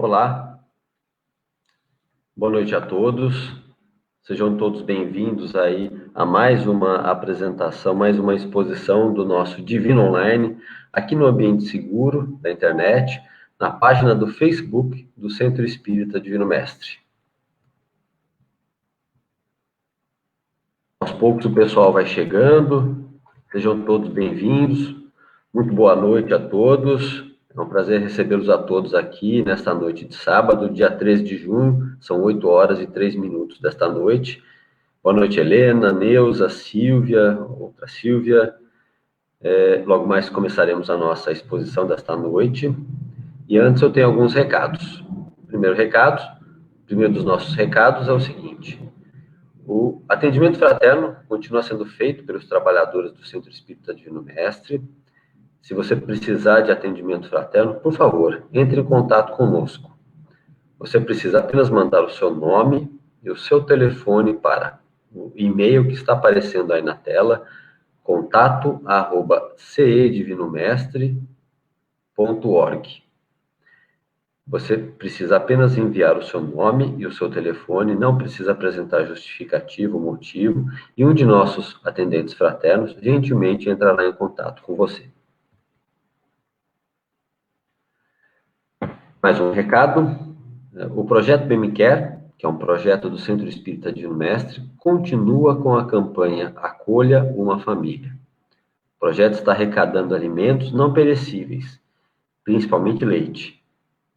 Olá, boa noite a todos. Sejam todos bem-vindos aí a mais uma apresentação, mais uma exposição do nosso Divino Online, aqui no ambiente seguro da internet, na página do Facebook do Centro Espírita Divino Mestre. Aos poucos o pessoal vai chegando, sejam todos bem-vindos. Muito boa noite a todos. É um prazer recebê-los a todos aqui nesta noite de sábado, dia 13 de junho, são 8 horas e 3 minutos desta noite. Boa noite, Helena, Neuza, Silvia, outra Silvia. Logo mais começaremos a nossa exposição desta noite. E antes eu tenho alguns recados. Primeiro dos nossos recados é o seguinte: o atendimento fraterno continua sendo feito pelos trabalhadores do Centro Espírita Divino Mestre. Se você precisar de atendimento fraterno, por favor, entre em contato conosco. Você precisa apenas mandar o seu nome e o seu telefone para o e-mail que está aparecendo aí na tela, contato@cedivinomestre.org. Você precisa apenas enviar o seu nome e o seu telefone, não precisa apresentar justificativo, motivo, e um de nossos atendentes fraternos gentilmente entrará em contato com você. Mais um recado: o projeto BMCare, que é um projeto do Centro Espírita Divino Mestre, continua com a campanha Acolha uma Família. O projeto está arrecadando alimentos não perecíveis, principalmente leite,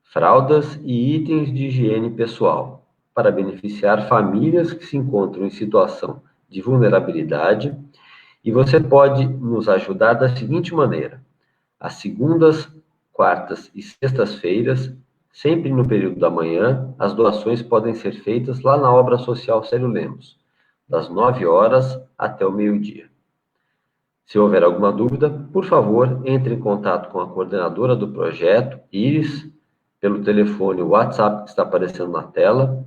fraldas e itens de higiene pessoal, para beneficiar famílias que se encontram em situação de vulnerabilidade. E você pode nos ajudar da seguinte maneira: às segundas, quartas e sextas-feiras, sempre no período da manhã, as doações podem ser feitas lá na Obra Social Célio Lemos, das 9 horas até o meio-dia. Se houver alguma dúvida, por favor, entre em contato com a coordenadora do projeto, Iris, pelo telefone WhatsApp que está aparecendo na tela,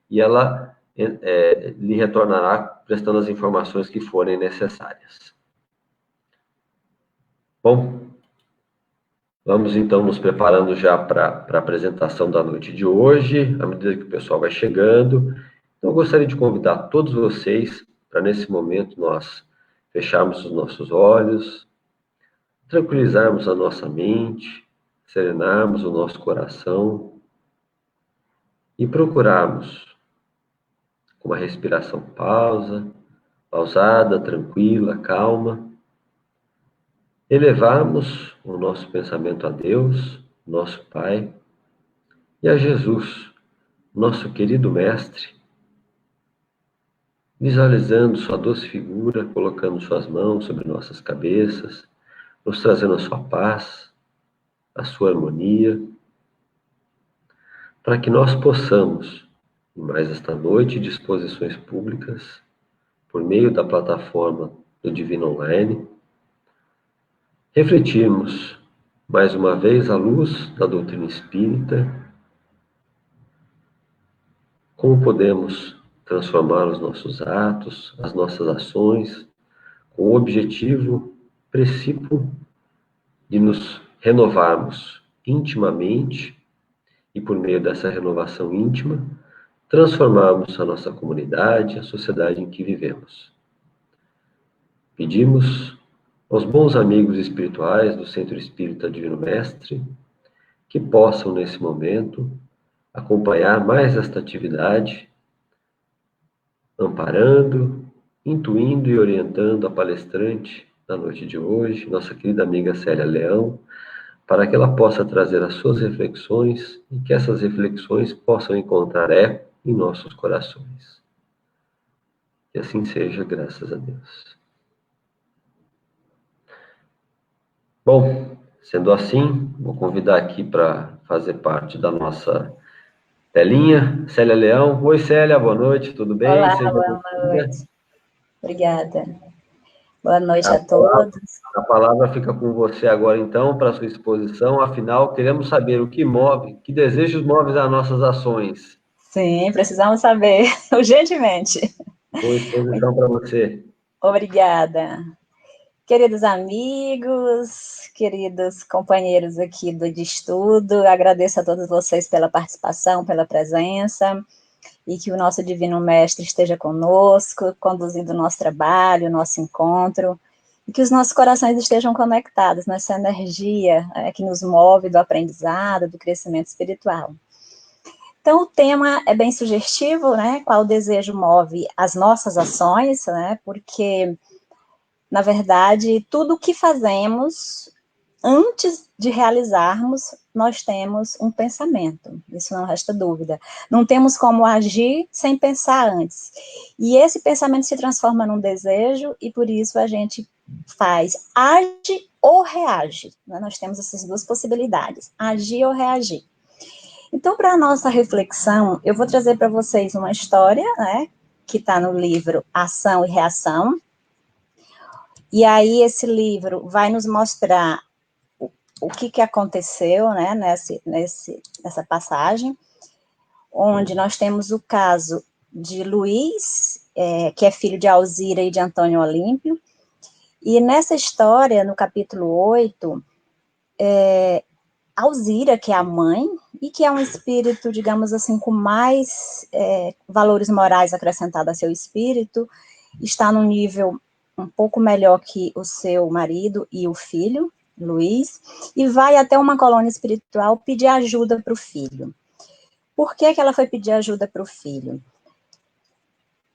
e ela lhe retornará prestando as informações que forem necessárias. Bom, vamos então nos preparando já para a apresentação da noite de hoje, à medida que o pessoal vai chegando. Então, eu gostaria de convidar todos vocês para, nesse momento, nós fecharmos os nossos olhos, tranquilizarmos a nossa mente, serenarmos o nosso coração e procurarmos, com uma respiração pausada, tranquila, calma, elevarmos o nosso pensamento a Deus, nosso Pai, e a Jesus, nosso querido Mestre, visualizando sua doce figura, colocando suas mãos sobre nossas cabeças, nos trazendo a sua paz, a sua harmonia, para que nós possamos, em mais esta noite de exposições públicas, por meio da plataforma do Divino Online, refletirmos mais uma vez à luz da doutrina espírita, como podemos transformar os nossos atos, as nossas ações, com o objetivo precípuo de nos renovarmos intimamente e, por meio dessa renovação íntima, transformarmos a nossa comunidade, a sociedade em que vivemos. Pedimos aos bons amigos espirituais do Centro Espírita Divino Mestre que possam, nesse momento, acompanhar mais esta atividade, amparando, intuindo e orientando a palestrante da noite de hoje, nossa querida amiga Célia Leão, para que ela possa trazer as suas reflexões e que essas reflexões possam encontrar eco em nossos corações. Que assim seja, graças a Deus. Bom, sendo assim, vou convidar aqui para fazer parte da nossa telinha, Célia Leão. Oi, Célia, boa noite, tudo bem? Olá, boa noite. Obrigada. Boa noite a todos. A palavra fica com você agora, então, para a sua exposição. Afinal, queremos saber o que move, que desejos movem as nossas ações. Sim, precisamos saber, urgentemente. Boa exposição para você. Obrigada. Queridos amigos, queridos companheiros aqui de estudo, agradeço a todos vocês pela participação, pela presença, e que o nosso Divino Mestre esteja conosco, conduzindo o nosso trabalho, o nosso encontro, e que os nossos corações estejam conectados nessa energia que nos move do aprendizado, do crescimento espiritual. Então, o tema é bem sugestivo, né? Qual desejo move as nossas ações, né? Porque, na verdade, tudo o que fazemos, antes de realizarmos, nós temos um pensamento, isso não resta dúvida. Não temos como agir sem pensar antes. E esse pensamento se transforma num desejo, e por isso a gente age ou reage. Né? Nós temos essas duas possibilidades, agir ou reagir. Então, para a nossa reflexão, eu vou trazer para vocês uma história, né, que está no livro Ação e Reação. E aí esse livro vai nos mostrar o que aconteceu, né, nessa passagem, onde nós temos o caso de Luiz, que é filho de Alzira e de Antônio Olímpio, e nessa história, no capítulo 8, Alzira, que é a mãe, e que é um espírito, digamos assim, com mais valores morais acrescentados a seu espírito, está num nível um pouco melhor que o seu marido e o filho, Luiz, e vai até uma colônia espiritual pedir ajuda para o filho. Por que ela foi pedir ajuda para o filho?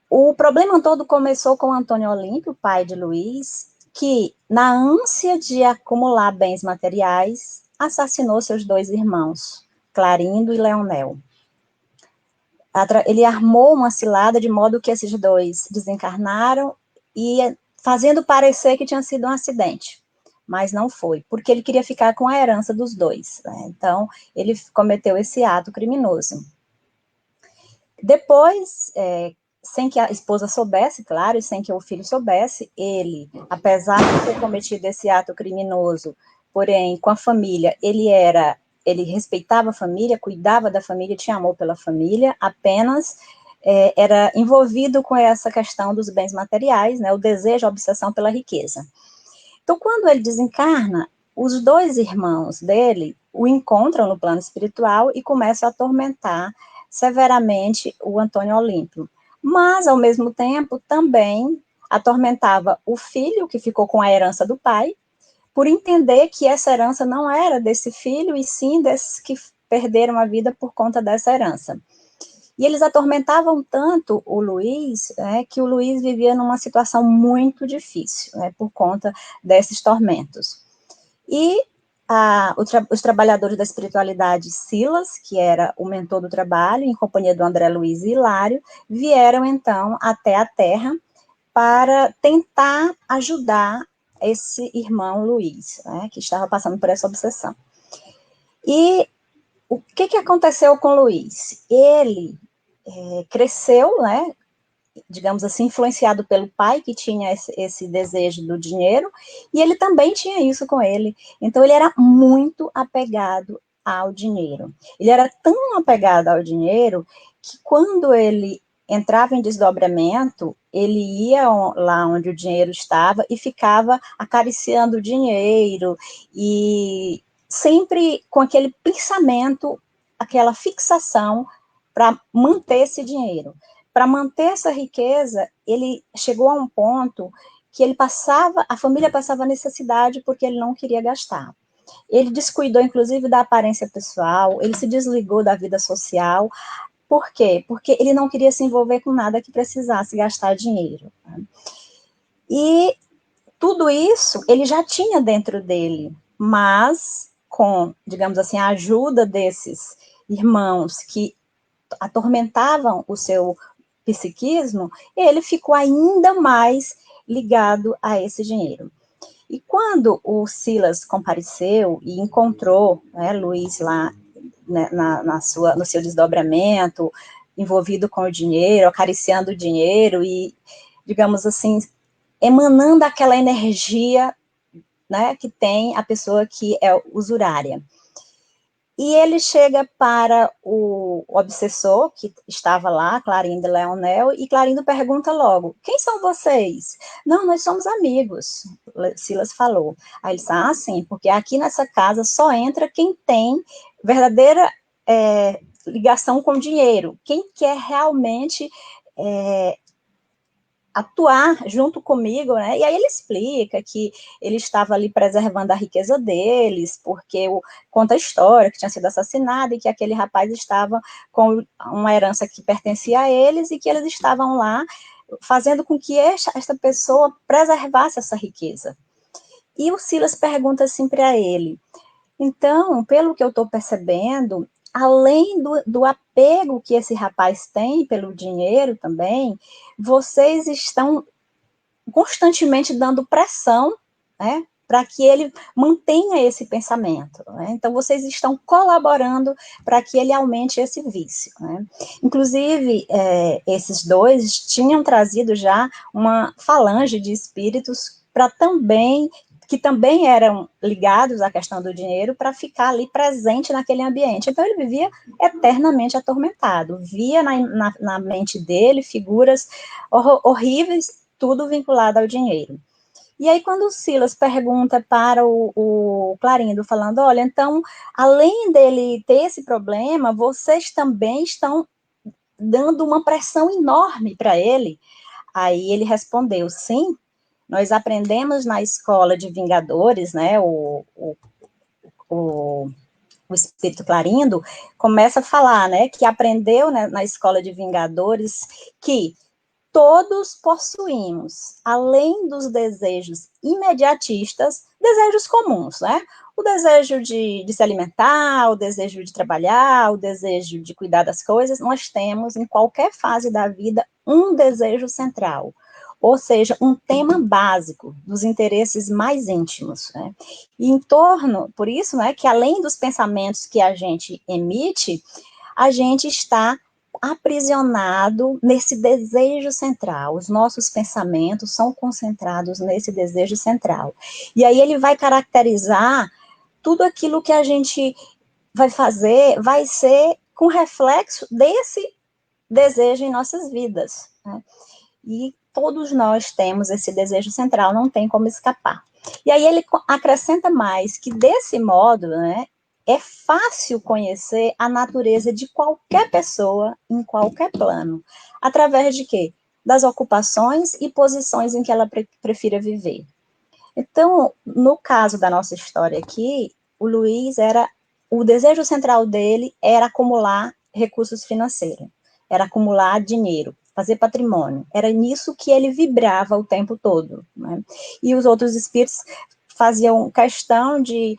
O problema todo começou com Antônio Olímpio, pai de Luiz, que, na ânsia de acumular bens materiais, assassinou seus dois irmãos, Clarindo e Leonel. Ele armou uma cilada de modo que esses dois desencarnaram e fazendo parecer que tinha sido um acidente, mas não foi, porque ele queria ficar com a herança dos dois, né? Então, ele cometeu esse ato criminoso. Depois, sem que a esposa soubesse, claro, e sem que o filho soubesse, ele, apesar de ter cometido esse ato criminoso, porém, com a família, ele respeitava a família, cuidava da família, tinha amor pela família, apenas era envolvido com essa questão dos bens materiais, né, o desejo, a obsessão pela riqueza. Então, quando ele desencarna, os dois irmãos dele o encontram no plano espiritual e começam a atormentar severamente o Antônio Olímpio. Mas, ao mesmo tempo, também atormentava o filho, que ficou com a herança do pai, por entender que essa herança não era desse filho, e sim desses que perderam a vida por conta dessa herança. E eles atormentavam tanto o Luiz, que o Luiz vivia numa situação muito difícil, por conta desses tormentos. E os trabalhadores da espiritualidade, Silas, que era o mentor do trabalho, em companhia do André Luiz e Hilário, vieram então até a Terra para tentar ajudar esse irmão Luiz, que estava passando por essa obsessão. E o que aconteceu com Luiz? Ele cresceu, digamos assim, influenciado pelo pai, que tinha esse desejo do dinheiro, e ele também tinha isso com ele. Então, ele era muito apegado ao dinheiro. Ele era tão apegado ao dinheiro que, quando ele entrava em desdobramento, ele ia lá onde o dinheiro estava e ficava acariciando o dinheiro, e sempre com aquele pensamento, aquela fixação para manter esse dinheiro. Para manter essa riqueza, ele chegou a um ponto que a família passava necessidade porque ele não queria gastar. Ele descuidou, inclusive, da aparência pessoal, ele se desligou da vida social. Por quê? Porque ele não queria se envolver com nada que precisasse gastar dinheiro. E tudo isso ele já tinha dentro dele, mas com, digamos assim, a ajuda desses irmãos que atormentavam o seu psiquismo, ele ficou ainda mais ligado a esse dinheiro. E quando o Silas compareceu e encontrou Luiz lá, né, no seu desdobramento, envolvido com o dinheiro, acariciando o dinheiro e, digamos assim, emanando aquela energia, que tem a pessoa que é usurária. E ele chega para o obsessor, que estava lá, Clarindo e Leonel, e Clarindo pergunta logo, quem são vocês? Não, nós somos amigos, Silas falou. Aí ele disse, sim, porque aqui nessa casa só entra quem tem verdadeira ligação com dinheiro, quem quer realmente atuar junto comigo, né? E aí ele explica que ele estava ali preservando a riqueza deles, porque conta a história que tinha sido assassinado e que aquele rapaz estava com uma herança que pertencia a eles e que eles estavam lá fazendo com que esta pessoa preservasse essa riqueza. E o Silas pergunta assim para ele, então, pelo que eu estou percebendo, além do apego que esse rapaz tem pelo dinheiro também, vocês estão constantemente dando pressão, né, para que ele mantenha esse pensamento, né? Então, vocês estão colaborando para que ele aumente esse vício, né? Inclusive, esses dois tinham trazido já uma falange de espíritos para também que também eram ligados à questão do dinheiro, para ficar ali presente naquele ambiente. Então, ele vivia eternamente atormentado, via na mente dele figuras horríveis, tudo vinculado ao dinheiro. E aí, quando o Silas pergunta para o Clarindo, falando, olha, então, além dele ter esse problema, vocês também estão dando uma pressão enorme para ele. Aí ele respondeu, sim, nós aprendemos na escola de Vingadores, né, o espírito Clarindo começa a falar, né, que aprendeu, né, na escola de Vingadores que todos possuímos, além dos desejos imediatistas, desejos comuns, né? O desejo de se alimentar, o desejo de trabalhar, o desejo de cuidar das coisas, nós temos em qualquer fase da vida um desejo central, ou seja, um tema básico dos interesses mais íntimos, né? E em torno, por isso, né, que além dos pensamentos que a gente emite, a gente está aprisionado nesse desejo central. Os nossos pensamentos são concentrados nesse desejo central. E aí ele vai caracterizar tudo aquilo que a gente vai fazer, vai ser com reflexo desse desejo em nossas vidas, né? E todos nós temos esse desejo central, não tem como escapar. E aí ele acrescenta mais que desse modo, né, é fácil conhecer a natureza de qualquer pessoa em qualquer plano. Através de quê? Das ocupações e posições em que ela prefira viver. Então, no caso da nossa história aqui, o Luiz o desejo central dele era acumular recursos financeiros, era acumular dinheiro, fazer patrimônio. Era nisso que ele vibrava o tempo todo, né? E os outros espíritos faziam questão de,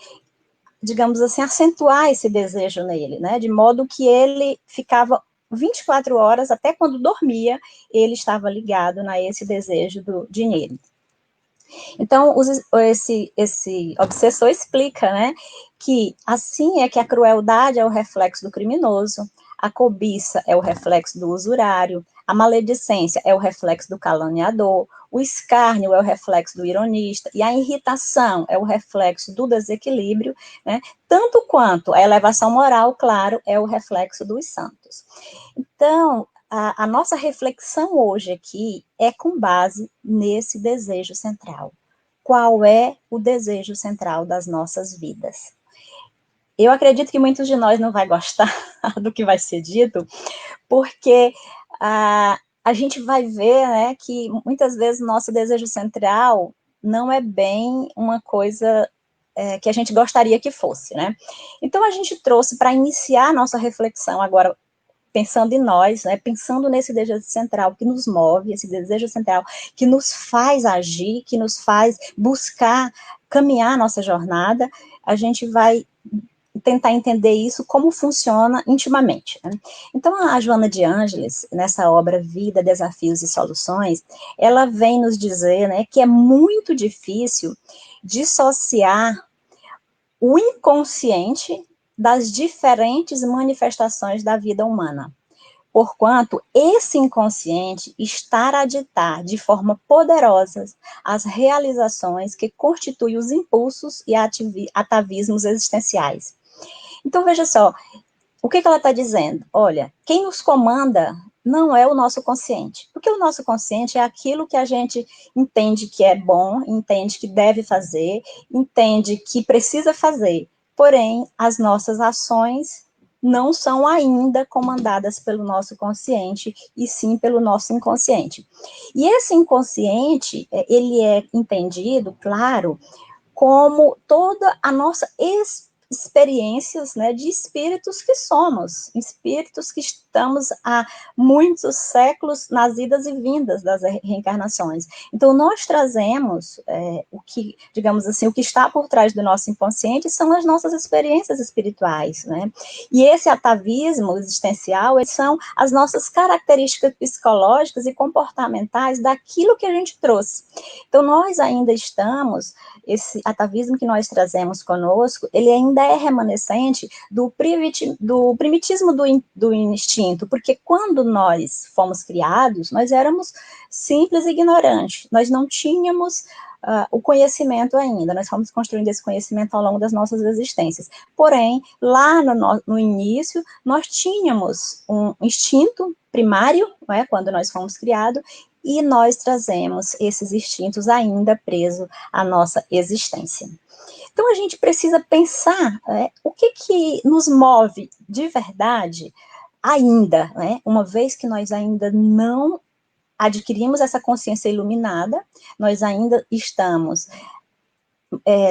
digamos assim, acentuar esse desejo nele, né? De modo que ele ficava 24 horas, até quando dormia, ele estava ligado a esse desejo do dinheiro. Então, esse obsessor explica, né, que assim é que a crueldade é o reflexo do criminoso, a cobiça é o reflexo do usurário, a maledicência é o reflexo do caluniador, o escárnio é o reflexo do ironista, e a irritação é o reflexo do desequilíbrio, né, tanto quanto a elevação moral, claro, é o reflexo dos santos. Então, a nossa reflexão hoje aqui é com base nesse desejo central. Qual é o desejo central das nossas vidas? Eu acredito que muitos de nós não vai gostar do que vai ser dito, porque a gente vai ver, né, que muitas vezes nosso desejo central não é bem uma coisa que a gente gostaria que fosse, né? Então, a gente trouxe para iniciar a nossa reflexão agora, pensando em nós, né, pensando nesse desejo central que nos move, esse desejo central que nos faz agir, que nos faz buscar caminhar a nossa jornada, a gente vai tentar entender isso, como funciona intimamente, né? Então, a Joana de Ângeles, nessa obra Vida, Desafios e Soluções, ela vem nos dizer, né, que é muito difícil dissociar o inconsciente das diferentes manifestações da vida humana, porquanto esse inconsciente está a ditar de forma poderosa as realizações que constituem os impulsos e atavismos existenciais. Então, veja só, o que ela está dizendo? Olha, quem nos comanda não é o nosso consciente, porque o nosso consciente é aquilo que a gente entende que é bom, entende que deve fazer, entende que precisa fazer, porém, as nossas ações não são ainda comandadas pelo nosso consciente, e sim pelo nosso inconsciente. E esse inconsciente, ele é entendido, claro, como toda a nossa experiências, né, de espíritos que somos, espíritos que estamos há muitos séculos nas idas e vindas das reencarnações. Então, nós trazemos o que, digamos assim, o que está por trás do nosso inconsciente são as nossas experiências espirituais, né? E esse atavismo existencial, são as nossas características psicológicas e comportamentais daquilo que a gente trouxe. Então, nós ainda estamos, esse atavismo que nós trazemos conosco, ele ainda é remanescente do primitismo do instinto, porque quando nós fomos criados, nós éramos simples e ignorantes, nós não tínhamos o conhecimento ainda, nós fomos construindo esse conhecimento ao longo das nossas existências. Porém, lá no início, nós tínhamos um instinto primário, né, quando nós fomos criados, e nós trazemos esses instintos ainda presos à nossa existência. Então, a gente precisa pensar o que nos move de verdade ainda, né, uma vez que nós ainda não adquirimos essa consciência iluminada, nós ainda estamos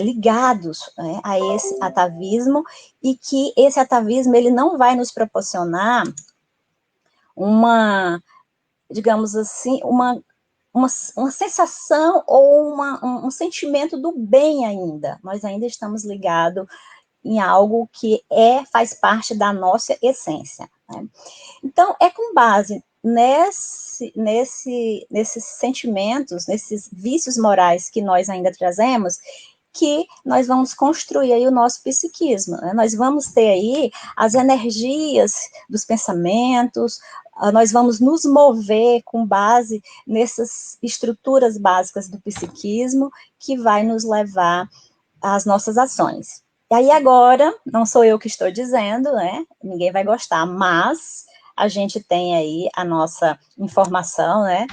ligados, né, a esse atavismo, e que esse atavismo ele não vai nos proporcionar uma, digamos assim, uma sensação ou um sentimento do bem ainda. Nós ainda estamos ligados em algo que faz parte da nossa essência, né? Então, é com base nesses sentimentos, nesses vícios morais que nós ainda trazemos, que nós vamos construir aí o nosso psiquismo, né? Nós vamos ter aí as energias dos pensamentos, nós vamos nos mover com base nessas estruturas básicas do psiquismo, que vai nos levar às nossas ações. E aí agora, não sou eu que estou dizendo, né? Ninguém vai gostar, mas a gente tem aí a nossa informação, né,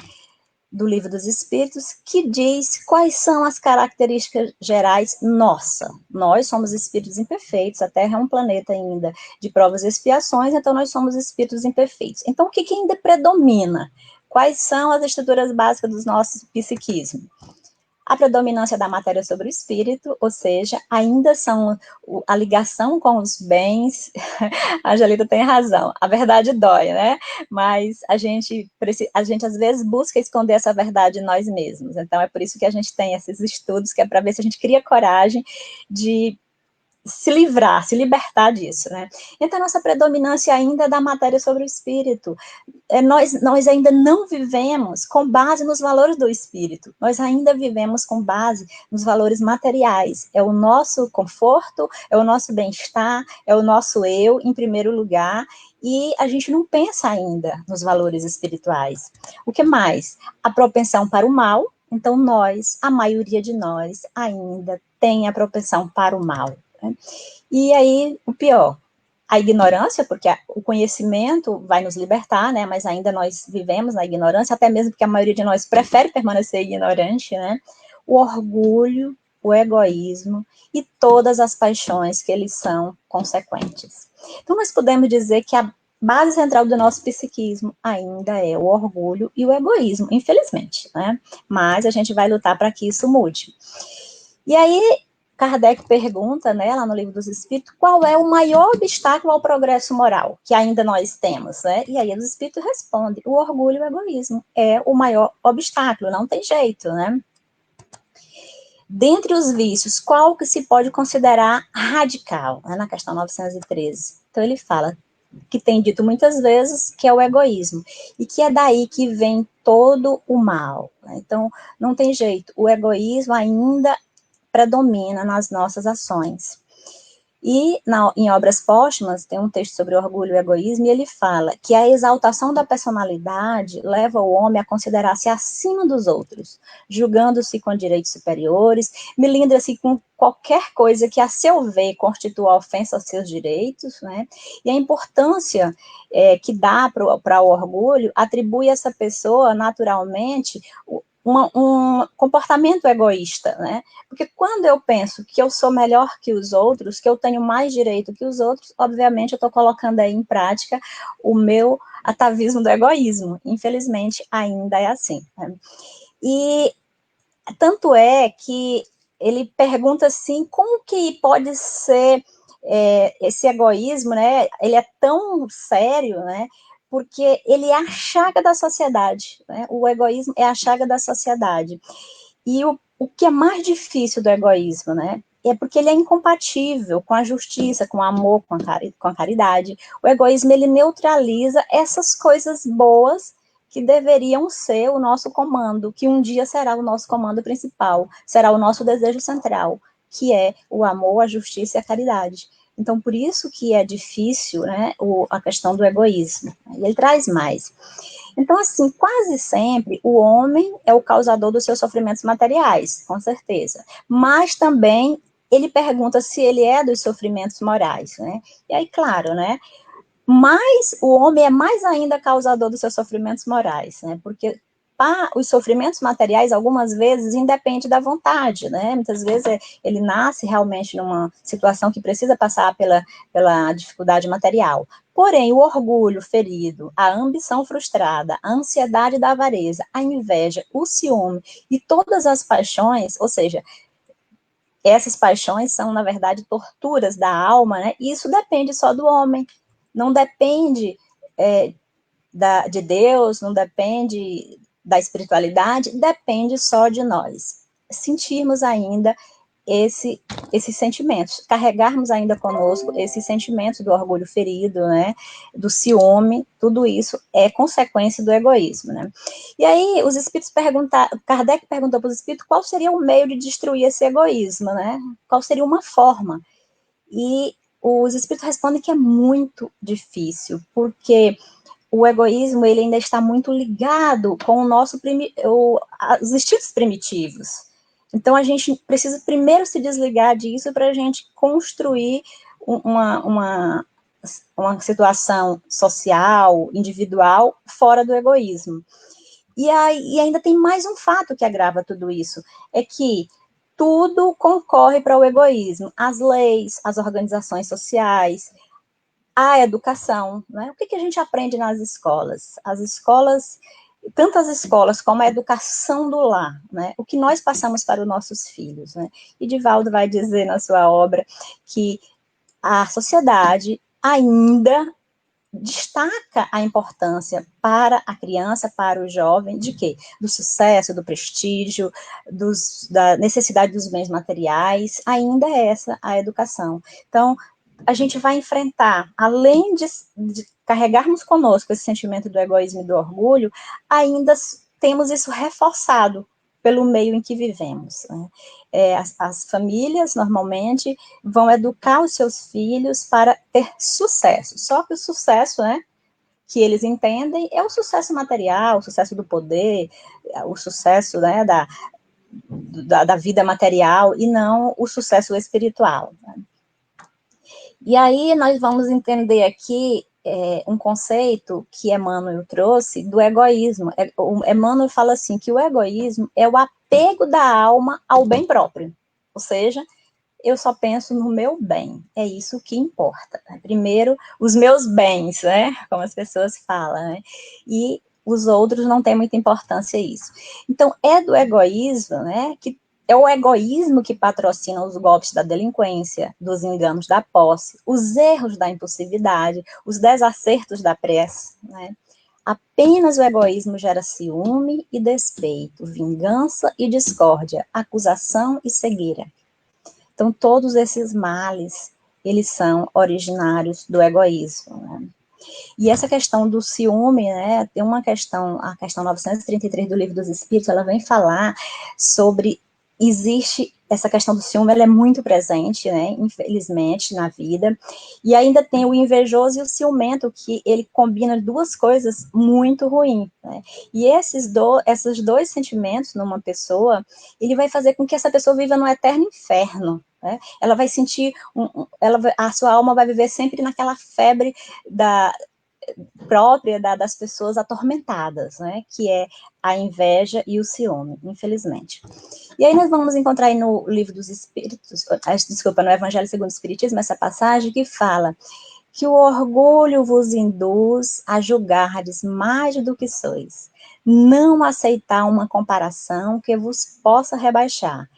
do Livro dos Espíritos, que diz quais são as características gerais nossa. Nós somos espíritos imperfeitos, a Terra é um planeta ainda de provas e expiações, então nós somos espíritos imperfeitos. Então, o que ainda predomina? Quais são as estruturas básicas do nosso psiquismo? A predominância da matéria sobre o espírito, ou seja, ainda são a ligação com os bens. A Angelita tem razão, a verdade dói, né? Mas a gente às vezes busca esconder essa verdade em nós mesmos. Então é por isso que a gente tem esses estudos, que é para ver se a gente cria coragem de se livrar, se libertar disso, né? Então, a nossa predominância ainda é da matéria sobre o espírito. Nós ainda não vivemos com base nos valores do espírito, nós ainda vivemos com base nos valores materiais. É o nosso conforto, é o nosso bem-estar, é o nosso eu, em primeiro lugar, e a gente não pensa ainda nos valores espirituais. O que mais? A propensão para o mal. Então, a maioria de nós, ainda tem a propensão para o mal. E aí, o pior, a ignorância, porque o conhecimento vai nos libertar, né, mas ainda nós vivemos na ignorância, até mesmo porque a maioria de nós prefere permanecer ignorante, né, o orgulho, o egoísmo e todas as paixões que eles são consequentes. Então, nós podemos dizer que a base central do nosso psiquismo ainda é o orgulho e o egoísmo, infelizmente, né, mas a gente vai lutar para que isso mude. E aí, Kardec pergunta, né, lá no Livro dos Espíritos, qual é o maior obstáculo ao progresso moral que ainda nós temos, né? E aí os Espíritos respondem, o orgulho e o egoísmo é o maior obstáculo, não tem jeito, né? Dentre os vícios, qual que se pode considerar radical, né, na questão 913? Então ele fala que tem dito muitas vezes que é o egoísmo, e que é daí que vem todo o mal, né? Então, não tem jeito, o egoísmo ainda predomina nas nossas ações. E em Obras Póstumas, tem um texto sobre orgulho e egoísmo, e ele fala que a exaltação da personalidade leva o homem a considerar-se acima dos outros, julgando-se com direitos superiores, melindra-se com qualquer coisa que, a seu ver, constitua ofensa aos seus direitos, né? E a importância que dá para o orgulho atribui a essa pessoa, naturalmente, um comportamento egoísta, né? Porque quando eu penso que eu sou melhor que os outros, que eu tenho mais direito que os outros, obviamente eu estou colocando aí em prática o meu atavismo do egoísmo. Infelizmente, ainda é assim, né? E tanto é que ele pergunta assim, como que pode ser esse egoísmo, né? Ele é tão sério, né? Porque ele é a chaga da sociedade, né? O egoísmo é a chaga da sociedade. E o que é mais difícil do egoísmo, né? É porque ele é incompatível com a justiça, com o amor, com a caridade. O egoísmo, ele neutraliza essas coisas boas que deveriam ser o nosso comando, que um dia será o nosso comando principal, será o nosso desejo central, que é o amor, a justiça e a caridade. Então, por isso que é difícil, né, a questão do egoísmo. Ele traz mais. Então, assim, quase sempre o homem é o causador dos seus sofrimentos materiais, com certeza. Mas também ele pergunta se ele é dos sofrimentos morais, né? E aí, claro, né? Mas o homem é mais ainda causador dos seus sofrimentos morais, né? Porque os sofrimentos materiais, algumas vezes, independe da vontade, né? Muitas vezes ele nasce realmente numa situação que precisa passar pela dificuldade material. Porém, o orgulho ferido, a ambição frustrada, a ansiedade da avareza, a inveja, o ciúme e todas as paixões, ou seja, essas paixões são, na verdade, torturas da alma, né? E isso depende só do homem, não depende de Deus, não depende da espiritualidade, depende só de nós. Sentirmos ainda esses sentimentos, carregarmos ainda conosco esses sentimentos do orgulho ferido, né, do ciúme, tudo isso é consequência do egoísmo, né. E aí os espíritos Kardec perguntou para os espíritos qual seria o meio de destruir esse egoísmo, né, qual seria uma forma, e os espíritos respondem que é muito difícil, porque o egoísmo ele ainda está muito ligado com os instintos primitivos. Então, a gente precisa primeiro se desligar disso para a gente construir uma situação social, individual, fora do egoísmo. E ainda tem mais um fato que agrava tudo isso, é que tudo concorre para o egoísmo. As leis, as organizações sociais, a educação, né? O que a gente aprende nas escolas? As escolas, tanto as escolas como a educação do lar, né? O que nós passamos para os nossos filhos, né? E Divaldo vai dizer na sua obra que a sociedade ainda destaca a importância para a criança, para o jovem, de quê? Do sucesso, do prestígio, da necessidade dos bens materiais, ainda é essa a educação. Então, a gente vai enfrentar, além de carregarmos conosco esse sentimento do egoísmo e do orgulho, ainda temos isso reforçado pelo meio em que vivemos, né? As famílias, normalmente, vão educar os seus filhos para ter sucesso, só que o sucesso, né, que eles entendem é o sucesso material, o sucesso do poder, o sucesso, né, da vida material, e não o sucesso espiritual, né? E aí nós vamos entender aqui um conceito que Emmanuel trouxe do egoísmo. Emmanuel fala assim, que o egoísmo é o apego da alma ao bem próprio. Ou seja, eu só penso no meu bem, é isso que importa. Né? Primeiro, os meus bens, né? Como as pessoas falam, né? E os outros não têm muita importância isso. Então, é do egoísmo, né, que é o egoísmo que patrocina os golpes da delinquência, dos enganos da posse, os erros da impulsividade, os desacertos da prece, né? Apenas o egoísmo gera ciúme e despeito, vingança e discórdia, acusação e cegueira. Então, todos esses males, eles são originários do egoísmo, né? E essa questão do ciúme, né, tem uma questão, a questão 933 do Livro dos Espíritos, ela vem falar sobre existe essa questão do ciúme, ela é muito presente, né, infelizmente, na vida, e ainda tem o invejoso e o ciumento, que ele combina duas coisas muito ruins, né, e esses dois sentimentos numa pessoa, ele vai fazer com que essa pessoa viva no eterno inferno, né, ela vai sentir, a sua alma vai viver sempre naquela febre própria das pessoas atormentadas, né, que é a inveja e o ciúme, infelizmente. E aí nós vamos encontrar aí no Livro dos Espíritos, desculpa, no Evangelho segundo o Espiritismo, essa passagem que fala que o orgulho vos induz a julgardes mais do que sois, não aceitar uma comparação que vos possa rebaixar,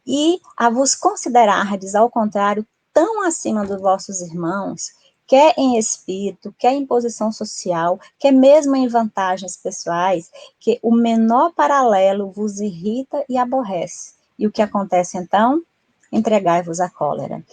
e a vos considerardes, ao contrário, tão acima dos vossos irmãos, quer em espírito, quer em posição social, quer mesmo em vantagens pessoais, que o menor paralelo vos irrita e aborrece. E o que acontece então? Entregai-vos à cólera.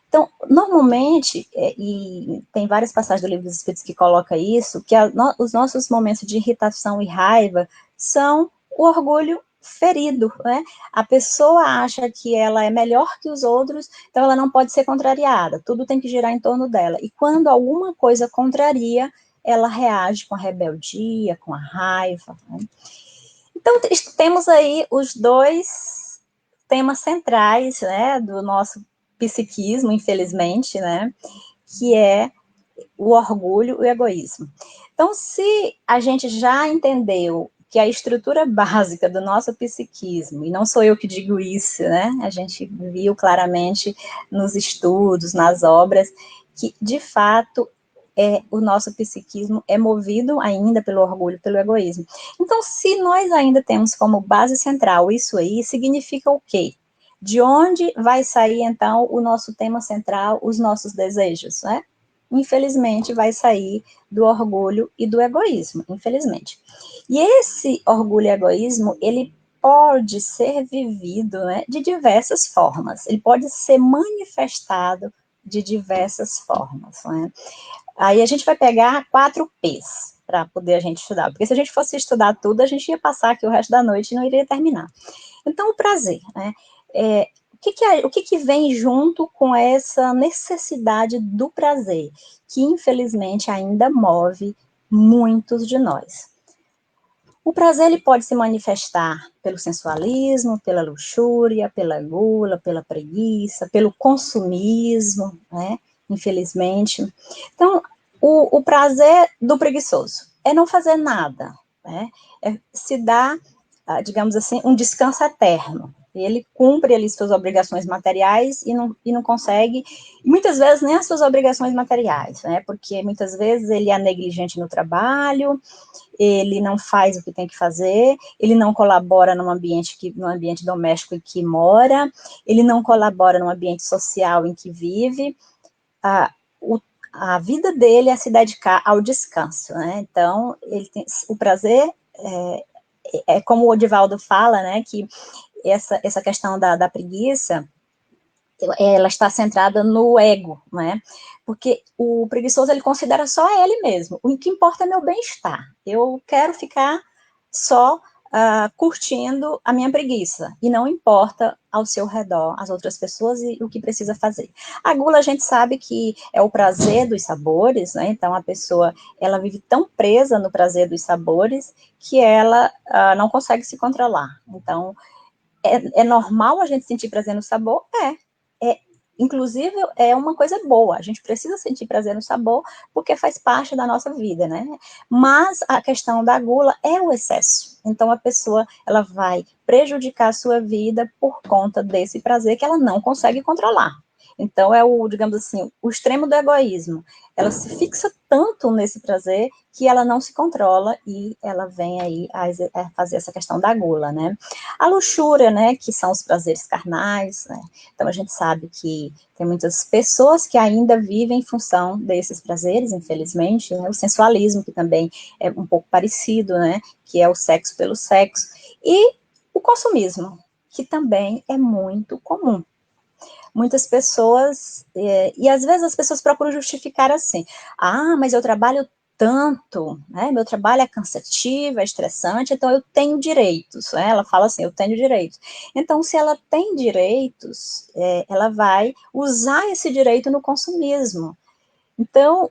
Então, normalmente, e tem várias passagens do Livro dos Espíritos que coloca isso, que os nossos momentos de irritação e raiva são o orgulho ferido, né? A pessoa acha que ela é melhor que os outros, então ela não pode ser contrariada, tudo tem que girar em torno dela. E quando alguma coisa contraria, ela reage com a rebeldia, com a raiva, né? Então, temos aí os dois temas centrais, né, do nosso psiquismo, infelizmente, né, que é o orgulho e o egoísmo. Então, se a gente já entendeu que a estrutura básica do nosso psiquismo, e não sou eu que digo isso, né, a gente viu claramente nos estudos, nas obras, que, de fato, o nosso psiquismo é movido ainda pelo orgulho, pelo egoísmo. Então, se nós ainda temos como base central isso aí, significa o quê? De onde vai sair, então, o nosso tema central, os nossos desejos, né? Infelizmente, vai sair do orgulho e do egoísmo, infelizmente. E esse orgulho e egoísmo, ele pode ser vivido, né, de diversas formas, ele pode ser manifestado de diversas formas, né? Aí a gente vai pegar 4 P's para poder a gente estudar, porque se a gente fosse estudar tudo, a gente ia passar aqui o resto da noite e não iria terminar. Então, o prazer, né? O que vem junto com essa necessidade do prazer, que infelizmente ainda move muitos de nós? O prazer ele pode se manifestar pelo sensualismo, pela luxúria, pela gula, pela preguiça, pelo consumismo, né? Infelizmente. Então, o prazer do preguiçoso é não fazer nada, né? É se dar, digamos assim, um descanso eterno. Ele cumpre ali suas obrigações materiais e não consegue, muitas vezes nem as suas obrigações materiais, né? Porque muitas vezes ele é negligente no trabalho, ele não faz o que tem que fazer, ele não colabora no ambiente doméstico em que mora, ele não colabora no ambiente social em que vive. A vida dele é se dedicar ao descanso, né? Então, ele tem o prazer, como o Odivaldo fala, né, que essa questão da preguiça, ela está centrada no ego, né? Porque o preguiçoso, ele considera só ele mesmo. O que importa é meu bem-estar. Eu quero ficar só curtindo a minha preguiça. E não importa ao seu redor as outras pessoas e o que precisa fazer. A gula, a gente sabe que é o prazer dos sabores, né? Então, a pessoa, ela vive tão presa no prazer dos sabores que ela não consegue se controlar. Então, é normal a gente sentir prazer no sabor? Inclusive, é uma coisa boa, a gente precisa sentir prazer no sabor, porque faz parte da nossa vida, né? Mas a questão da gula é o excesso. Então, a pessoa, ela vai prejudicar a sua vida por conta desse prazer que ela não consegue controlar. Então, digamos assim, o extremo do egoísmo. Ela se fixa tanto nesse prazer que ela não se controla e ela vem aí a fazer essa questão da gula, né? A luxúria, né, que são os prazeres carnais, né? Então, a gente sabe que tem muitas pessoas que ainda vivem em função desses prazeres, infelizmente, né? O sensualismo, que também é um pouco parecido, né? Que é o sexo pelo sexo. E o consumismo, que também é muito comum. Muitas pessoas, e às vezes as pessoas procuram justificar assim, mas eu trabalho tanto, né? Meu trabalho é cansativo, é estressante, então eu tenho direitos, né? Ela fala assim, eu tenho direitos. Então, se ela tem direitos, ela vai usar esse direito no consumismo. Então,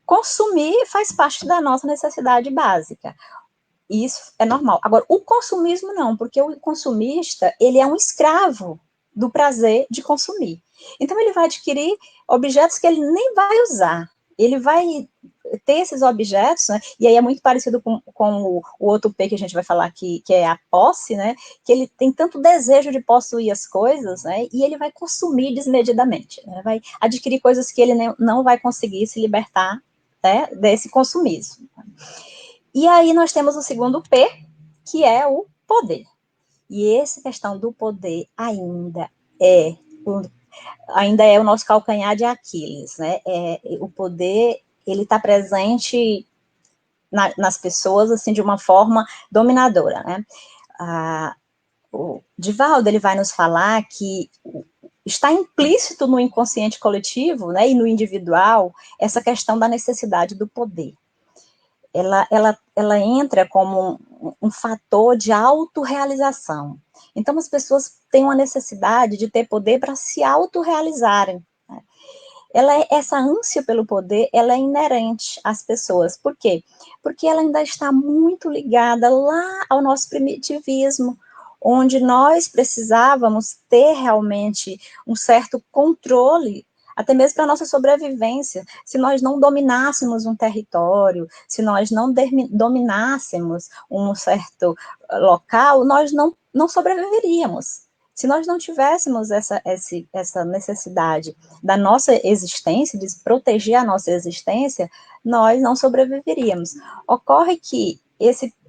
consumir faz parte da nossa necessidade básica. Isso é normal. Agora, o consumismo não, porque o consumista, ele é um escravo do prazer de consumir. Então, ele vai adquirir objetos que ele nem vai usar. Ele vai ter esses objetos, né? E aí é muito parecido com o outro P que a gente vai falar aqui, que é a posse, né? Que ele tem tanto desejo de possuir as coisas, né? E ele vai consumir desmedidamente, né? Vai adquirir coisas que ele não vai conseguir se libertar, né, desse consumismo. E aí nós temos o segundo P, que é o poder. E essa questão do poder ainda é o nosso calcanhar de Aquiles, né? O poder, ele está presente nas pessoas, assim, de uma forma dominadora, né? O Divaldo, ele vai nos falar que está implícito no inconsciente coletivo, né, e no individual, essa questão da necessidade do poder. Ela entra como um fator de autorrealização. Então, as pessoas têm uma necessidade de ter poder para se autorrealizarem. Né? Essa ânsia pelo poder, ela é inerente às pessoas. Por quê? Porque ela ainda está muito ligada lá ao nosso primitivismo, onde nós precisávamos ter realmente um certo controle, até mesmo para a nossa sobrevivência. Se nós não dominássemos um território, se nós não dominássemos um certo local, nós não sobreviveríamos. Se nós não tivéssemos essa necessidade da nossa existência, de proteger a nossa existência, nós não sobreviveríamos. Ocorre que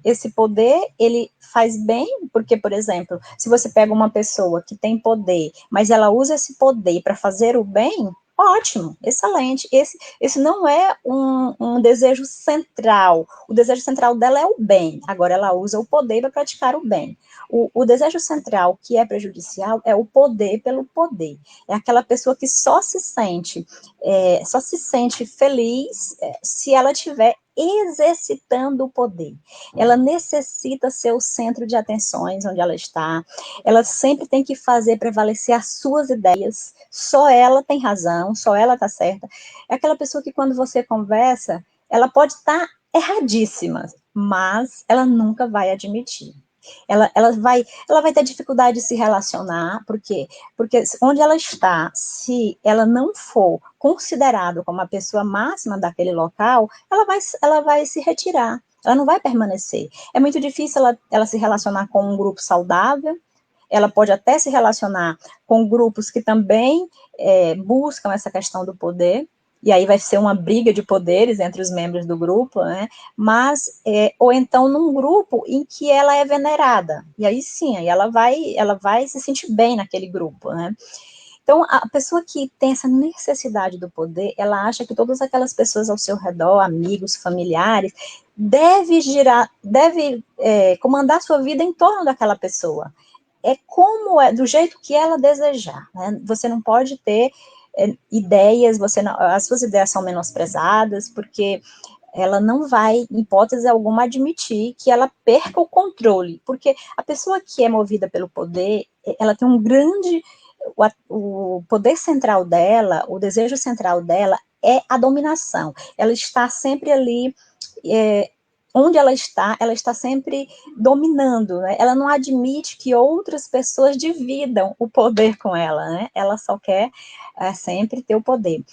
esse poder, ele faz bem, porque, por exemplo, se você pega uma pessoa que tem poder, mas ela usa esse poder para fazer o bem, ótimo, excelente. Esse não é um desejo central. O desejo central dela é o bem. Agora, ela usa o poder para praticar o bem. O desejo central que é prejudicial é o poder pelo poder. É aquela pessoa que só se sente feliz se ela tiver exercitando o poder. Ela necessita ser o centro de atenções onde ela está. Ela sempre tem que fazer prevalecer as suas ideias. Só ela tem razão, só ela está certa. É aquela pessoa que quando você conversa, ela pode estar erradíssima, mas ela nunca vai admitir. Ela vai ter dificuldade de se relacionar, por quê? Porque onde ela está, se ela não for considerada como a pessoa máxima daquele local, ela vai se retirar, ela não vai permanecer. É muito difícil ela se relacionar com um grupo saudável, ela pode até se relacionar com grupos que também buscam essa questão do poder, e aí vai ser uma briga de poderes entre os membros do grupo, né? Mas, ou então num grupo em que ela é venerada, e aí sim, aí ela vai se sentir bem naquele grupo, né? Então, a pessoa que tem essa necessidade do poder, ela acha que todas aquelas pessoas ao seu redor, amigos, familiares, deve comandar sua vida em torno daquela pessoa. Do jeito que ela desejar, né? Você não pode ter ideias, as suas ideias são menosprezadas, porque ela não vai, em hipótese alguma, admitir que ela perca o controle, porque a pessoa que é movida pelo poder, ela tem um grande, o poder central dela, o desejo central dela é a dominação, ela está sempre ali, onde ela está sempre dominando, né? Ela não admite que outras pessoas dividam o poder com ela, né? Ela só quer sempre ter o poder.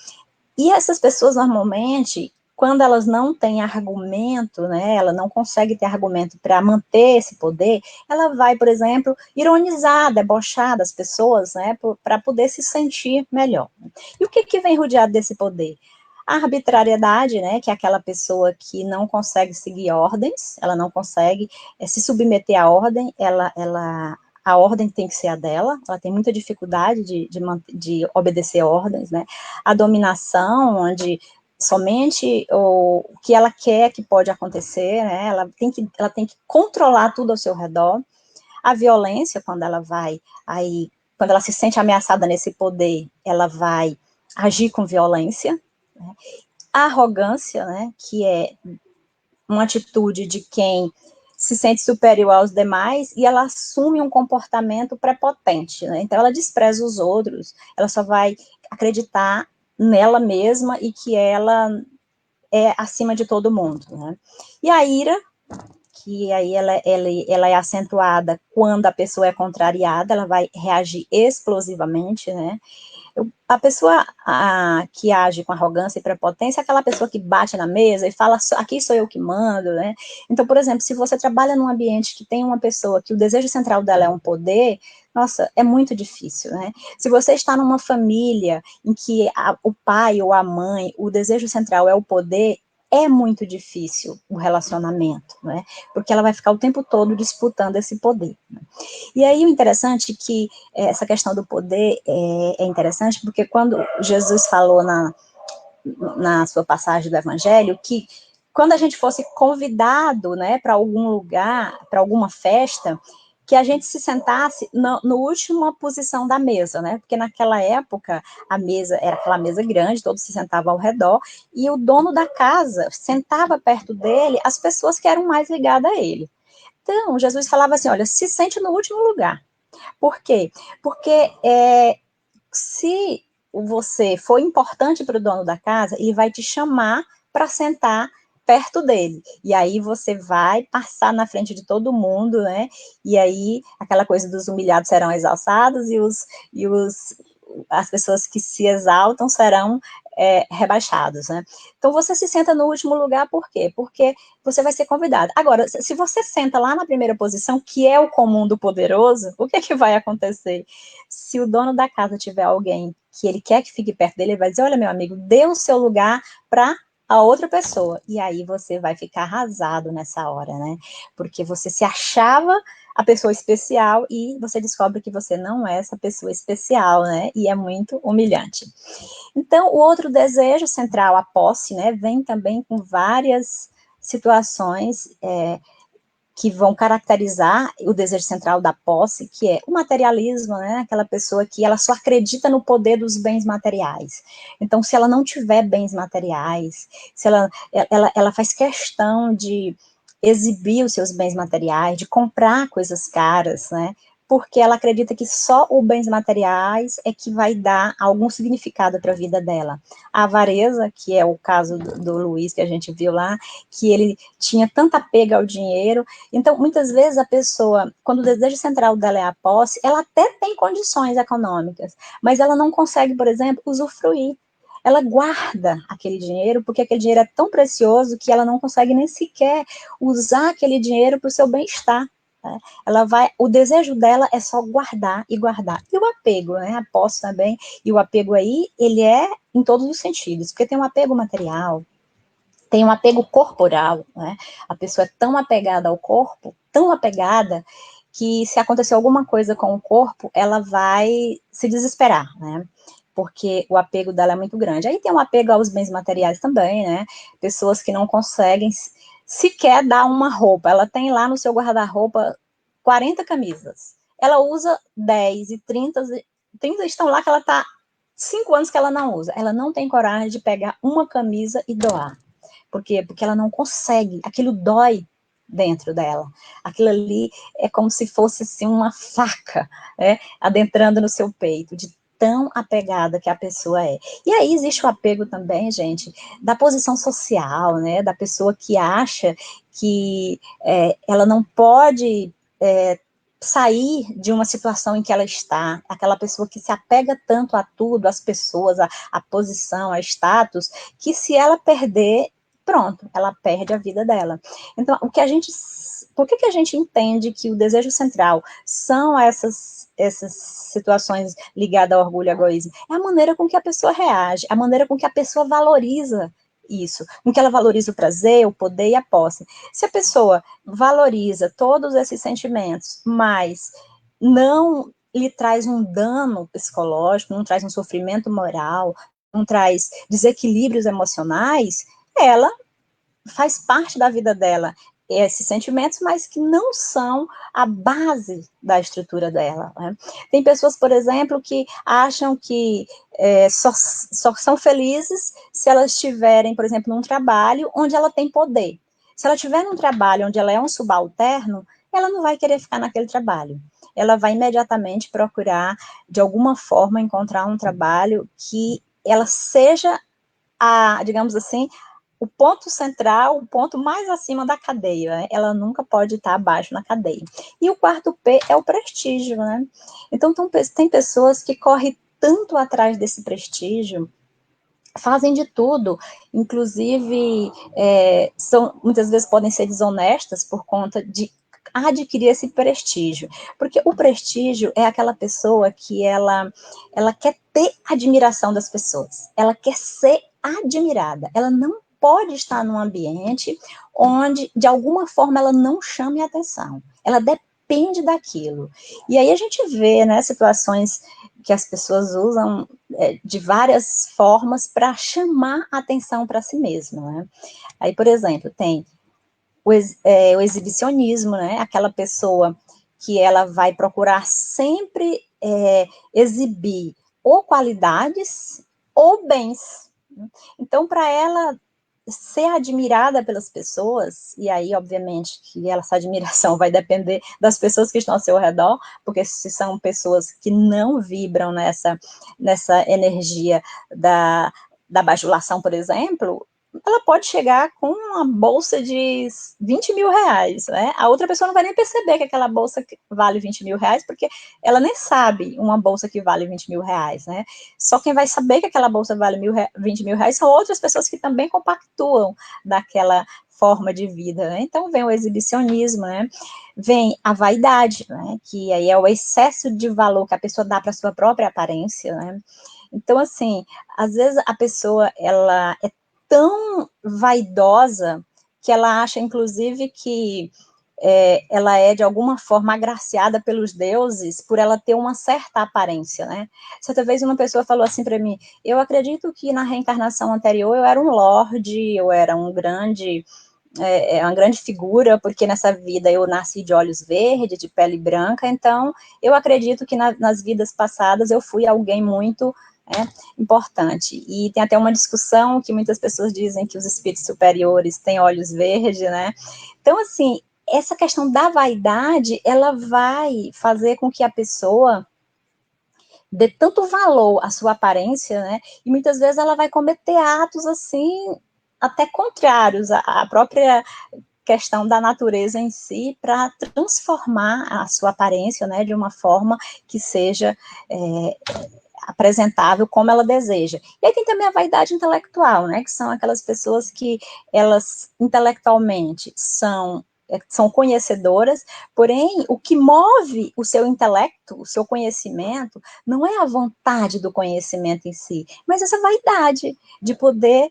E essas pessoas, normalmente, quando elas não têm argumento, né, ela não consegue ter argumento para manter esse poder, ela vai, por exemplo, ironizar, debochar das pessoas, né, para poder se sentir melhor. E o que vem rodeado desse poder? A arbitrariedade, né, que é aquela pessoa que não consegue seguir ordens, ela não consegue se submeter à ordem, a ordem tem que ser a dela, ela tem muita dificuldade de obedecer ordens, né? A dominação, onde somente o que ela quer que pode acontecer, né? Ela tem que controlar tudo ao seu redor. A violência, quando ela se sente ameaçada nesse poder, ela vai agir com violência, né? a arrogância, né, que é uma atitude de quem se sente superior aos demais e ela assume um comportamento prepotente, né? Então ela despreza os outros, ela só vai acreditar nela mesma e que ela é acima de todo mundo, né? E a ira, que aí ela é acentuada quando a pessoa é contrariada, ela vai reagir explosivamente, né? A pessoa que age com arrogância e prepotência é aquela pessoa que bate na mesa e fala, aqui sou eu que mando, né? Então, por exemplo, se você trabalha num ambiente que tem uma pessoa que o desejo central dela é um poder, nossa, é muito difícil, né? Se você está numa família em que o pai ou a mãe, o desejo central é o poder, é muito difícil o relacionamento, né? Porque ela vai ficar o tempo todo disputando esse poder. Né? E aí o interessante é que essa questão do poder é interessante, porque quando Jesus falou na sua passagem do Evangelho, que quando a gente fosse convidado, né, para algum lugar, para alguma festa, que a gente se sentasse no última posição da mesa, né? Porque naquela época a mesa era aquela mesa grande, todos se sentavam ao redor, e o dono da casa sentava perto dele as pessoas que eram mais ligadas a ele. Então, Jesus falava assim, olha, se sente no último lugar. Por quê? Porque se você for importante para o dono da casa, ele vai te chamar para sentar perto dele. E aí você vai passar na frente de todo mundo, né? E aí aquela coisa dos humilhados serão exaltados e as pessoas que se exaltam serão rebaixados, né? Então você se senta no último lugar, por quê? Porque você vai ser convidado. Agora, se você senta lá na primeira posição, que é o comum do poderoso, o que é que vai acontecer? Se o dono da casa tiver alguém que ele quer que fique perto dele, ele vai dizer, olha, meu amigo, dê o seu lugar para a outra pessoa. E aí você vai ficar arrasado nessa hora, né? Porque você se achava a pessoa especial e você descobre que você não é essa pessoa especial, né? E é muito humilhante. Então, o outro desejo central, a posse, né, vem também com várias situações que vão caracterizar o desejo central da posse, que é o materialismo, né, aquela pessoa que ela só acredita no poder dos bens materiais. Então, se ela não tiver bens materiais, se ela faz questão de exibir os seus bens materiais, de comprar coisas caras, né, porque ela acredita que só os bens materiais é que vai dar algum significado para a vida dela. A avareza, que é o caso do Luiz, que a gente viu lá, que ele tinha tanta apego ao dinheiro. Então, muitas vezes a pessoa, quando o desejo central dela é a posse, ela até tem condições econômicas, mas ela não consegue, por exemplo, usufruir. Ela guarda aquele dinheiro, porque aquele dinheiro é tão precioso que ela não consegue nem sequer usar aquele dinheiro para o seu bem-estar. Né? O desejo dela é só guardar e guardar. E o apego, né? A posse também. E o apego aí, ele é em todos os sentidos, porque tem um apego material, tem um apego corporal, né? A pessoa é tão apegada ao corpo, tão apegada, que se acontecer alguma coisa com o corpo, ela vai se desesperar, né? Porque o apego dela é muito grande. Aí tem um apego aos bens materiais também, né? Pessoas que não conseguem sequer dar uma roupa. Ela tem lá no seu guarda-roupa 40 camisas. Ela usa 10 e 30 estão lá que ela está 5 anos que ela não usa. Ela não tem coragem de pegar uma camisa e doar. Por quê? Porque ela não consegue, aquilo dói dentro dela. Aquilo ali é como se fosse assim, uma faca, né, adentrando no seu peito, de tão apegada que a pessoa é. E aí existe o apego também, gente, da posição social, né, da pessoa que acha que ela não pode sair de uma situação em que ela está, aquela pessoa que se apega tanto a tudo, às pessoas, a posição, a status, que se ela perder, pronto, ela perde a vida dela. Então, por que a gente entende que o desejo central são essas situações ligadas ao orgulho e egoísmo? É a maneira com que a pessoa reage, a maneira com que a pessoa valoriza isso, com que ela valoriza o prazer, o poder e a posse. Se a pessoa valoriza todos esses sentimentos, mas não lhe traz um dano psicológico, não traz um sofrimento moral, não traz desequilíbrios emocionais, ela faz parte da vida dela, esses sentimentos, mas que não são a base da estrutura dela, né? Tem pessoas, por exemplo, que acham que só são felizes se elas estiverem, por exemplo, num trabalho onde ela tem poder. Se ela estiver num trabalho onde ela é um subalterno, ela não vai querer ficar naquele trabalho. Ela vai imediatamente procurar, de alguma forma, encontrar um trabalho que ela seja digamos assim, o ponto central, o ponto mais acima da cadeia, né? Ela nunca pode estar abaixo na cadeia. E o quarto P é o prestígio, né? Então, tem pessoas que correm tanto atrás desse prestígio, fazem de tudo, inclusive muitas vezes podem ser desonestas por conta de adquirir esse prestígio, porque o prestígio é aquela pessoa que ela quer ter admiração das pessoas, ela quer ser admirada, ela não pode estar num ambiente onde, de alguma forma, ela não chame atenção, ela depende daquilo, e aí a gente vê, né, situações que as pessoas usam de várias formas para chamar atenção para si mesma, né? Aí, por exemplo, tem o exibicionismo, né? Aquela pessoa que ela vai procurar sempre exibir ou qualidades ou bens. Então, para ela ser admirada pelas pessoas, e aí, obviamente, que essa admiração vai depender das pessoas que estão ao seu redor, porque se são pessoas que não vibram nessa energia da bajulação, por exemplo, ela pode chegar com uma bolsa de 20 mil reais, né? A outra pessoa não vai nem perceber que aquela bolsa vale 20 mil reais, porque ela nem sabe uma bolsa que vale 20 mil reais, né? Só quem vai saber que aquela bolsa vale 20 mil reais são outras pessoas que também compactuam daquela forma de vida, né? Então vem o exibicionismo, né? Vem a vaidade, né? Que aí é o excesso de valor que a pessoa dá para a sua própria aparência, né? Então, assim, às vezes a pessoa, ela é tão vaidosa que ela acha, inclusive, que ela é, de alguma forma, agraciada pelos deuses por ela ter uma certa aparência, né? Certa vez uma pessoa falou assim para mim, eu acredito que na reencarnação anterior eu era um lorde, eu era uma grande figura, porque nessa vida eu nasci de olhos verdes, de pele branca, então eu acredito que nas vidas passadas eu fui alguém muito importante. E tem até uma discussão que muitas pessoas dizem que os espíritos superiores têm olhos verdes, né? Então, assim, essa questão da vaidade, ela vai fazer com que a pessoa dê tanto valor à sua aparência, né? E muitas vezes ela vai cometer atos, assim, até contrários à própria questão da natureza em si, para transformar a sua aparência, né, de uma forma que seja apresentável como ela deseja. E aí tem também a vaidade intelectual, né, que são aquelas pessoas que elas intelectualmente são conhecedoras, porém, o que move o seu intelecto, o seu conhecimento, não é a vontade do conhecimento em si, mas essa vaidade de poder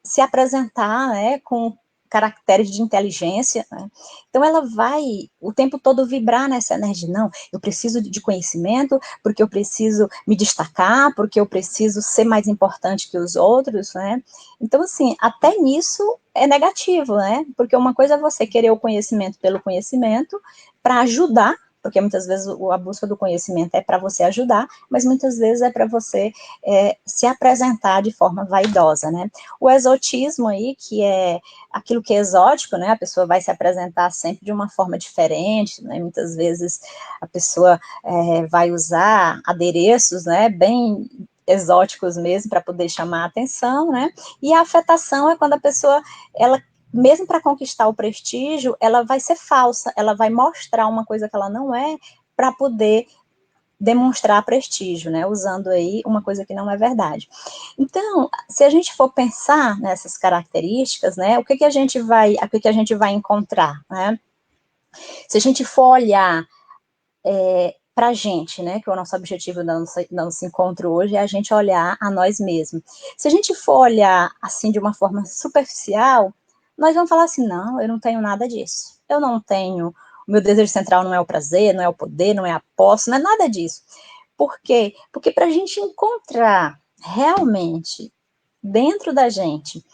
se apresentar, né, com caracteres de inteligência, né? Então ela vai o tempo todo vibrar nessa energia, não, eu preciso de conhecimento, porque eu preciso me destacar, porque eu preciso ser mais importante que os outros, né? Então, assim, até nisso é negativo, né? Porque uma coisa é você querer o conhecimento pelo conhecimento, para ajudar, porque muitas vezes a busca do conhecimento é para você ajudar, mas muitas vezes é para você se apresentar de forma vaidosa, né? O exotismo aí, que é aquilo que é exótico, né? A pessoa vai se apresentar sempre de uma forma diferente, né? Muitas vezes a pessoa vai usar adereços, né? Bem exóticos mesmo, para poder chamar a atenção, né? E a afetação é quando a pessoa, ela mesmo para conquistar o prestígio, ela vai ser falsa, ela vai mostrar uma coisa que ela não é, para poder demonstrar prestígio, né, usando aí uma coisa que não é verdade. Então, se a gente for pensar nessas características, né, o que a gente vai encontrar, né? Se a gente for olhar para a gente, né, que é o nosso objetivo do nosso encontro hoje, é a gente olhar a nós mesmos. Se a gente for olhar assim de uma forma superficial, nós vamos falar assim, não, eu não tenho nada disso. Eu não tenho, o meu desejo central não é o prazer, não é o poder, não é a posse, não é nada disso. Por quê? Porque para a gente encontrar realmente dentro da gente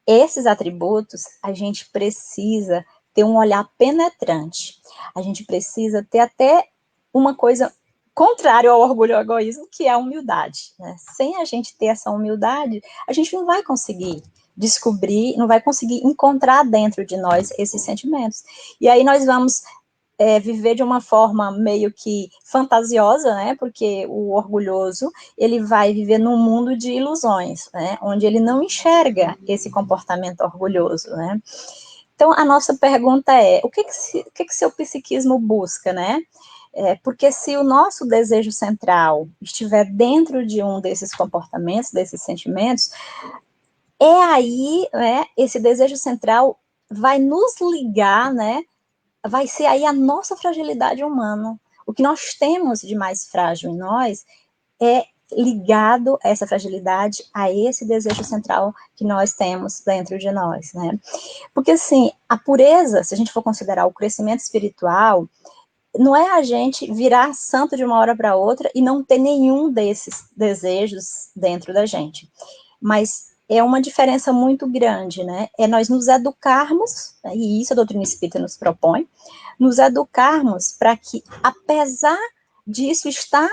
esses atributos, a gente precisa ter um olhar penetrante. A gente precisa ter até uma coisa contrária ao orgulho e ao egoísmo, que é a humildade, né? Sem a gente ter essa humildade, a gente não vai conseguir descobrir, não vai conseguir encontrar dentro de nós esses sentimentos. E aí nós vamos viver de uma forma meio que fantasiosa, né? Porque o orgulhoso, ele vai viver num mundo de ilusões, né? Onde ele não enxerga esse comportamento orgulhoso, né? Então, a nossa pergunta é, o que seu psiquismo busca, né? Porque se o nosso desejo central estiver dentro de um desses comportamentos, desses sentimentos, aí, né, esse desejo central vai nos ligar, né, vai ser aí a nossa fragilidade humana. O que nós temos de mais frágil em nós é ligado a essa fragilidade, a esse desejo central que nós temos dentro de nós, né? Porque, assim, a pureza, se a gente for considerar o crescimento espiritual, não é a gente virar santo de uma hora para outra e não ter nenhum desses desejos dentro da gente. Mas é uma diferença muito grande, né? É nós nos educarmos, e isso a doutrina espírita nos propõe, nos educarmos para que, apesar disso estar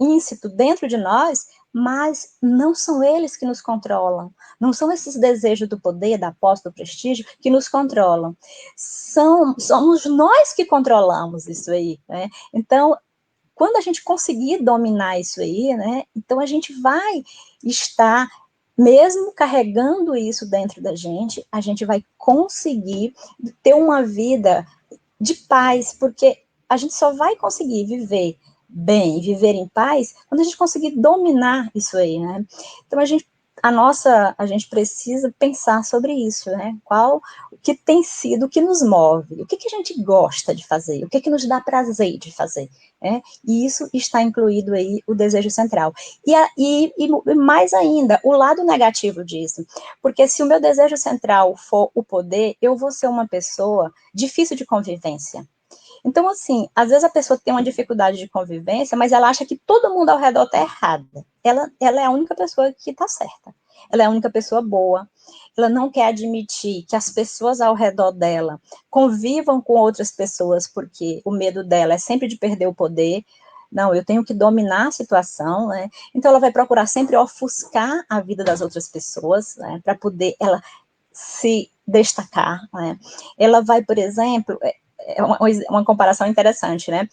íncito dentro de nós, mas não são eles que nos controlam, não são esses desejos do poder, da posse, do prestígio que nos controlam, somos nós que controlamos isso aí, né? Então, quando a gente conseguir dominar isso aí, né, então a gente vai estar, mesmo carregando isso dentro da gente, a gente vai conseguir ter uma vida de paz, porque a gente só vai conseguir viver bem, viver em paz, quando a gente conseguir dominar isso aí, né? Então a gente precisa pensar sobre isso, né? O que tem sido, o que nos move, o que a gente gosta de fazer, o que nos dá prazer de fazer, né? E isso está incluído aí o desejo central. E mais ainda, o lado negativo disso, porque se o meu desejo central for o poder, eu vou ser uma pessoa difícil de convivência. Então, assim, às vezes a pessoa tem uma dificuldade de convivência, mas ela acha que todo mundo ao redor está errada. Ela é a única pessoa que está certa. Ela é a única pessoa boa. Ela não quer admitir que as pessoas ao redor dela convivam com outras pessoas, porque o medo dela é sempre de perder o poder. Não, eu tenho que dominar a situação, né? Então ela vai procurar sempre ofuscar a vida das outras pessoas, né? Para poder ela se destacar, né? Ela vai, por exemplo, uma comparação interessante, né?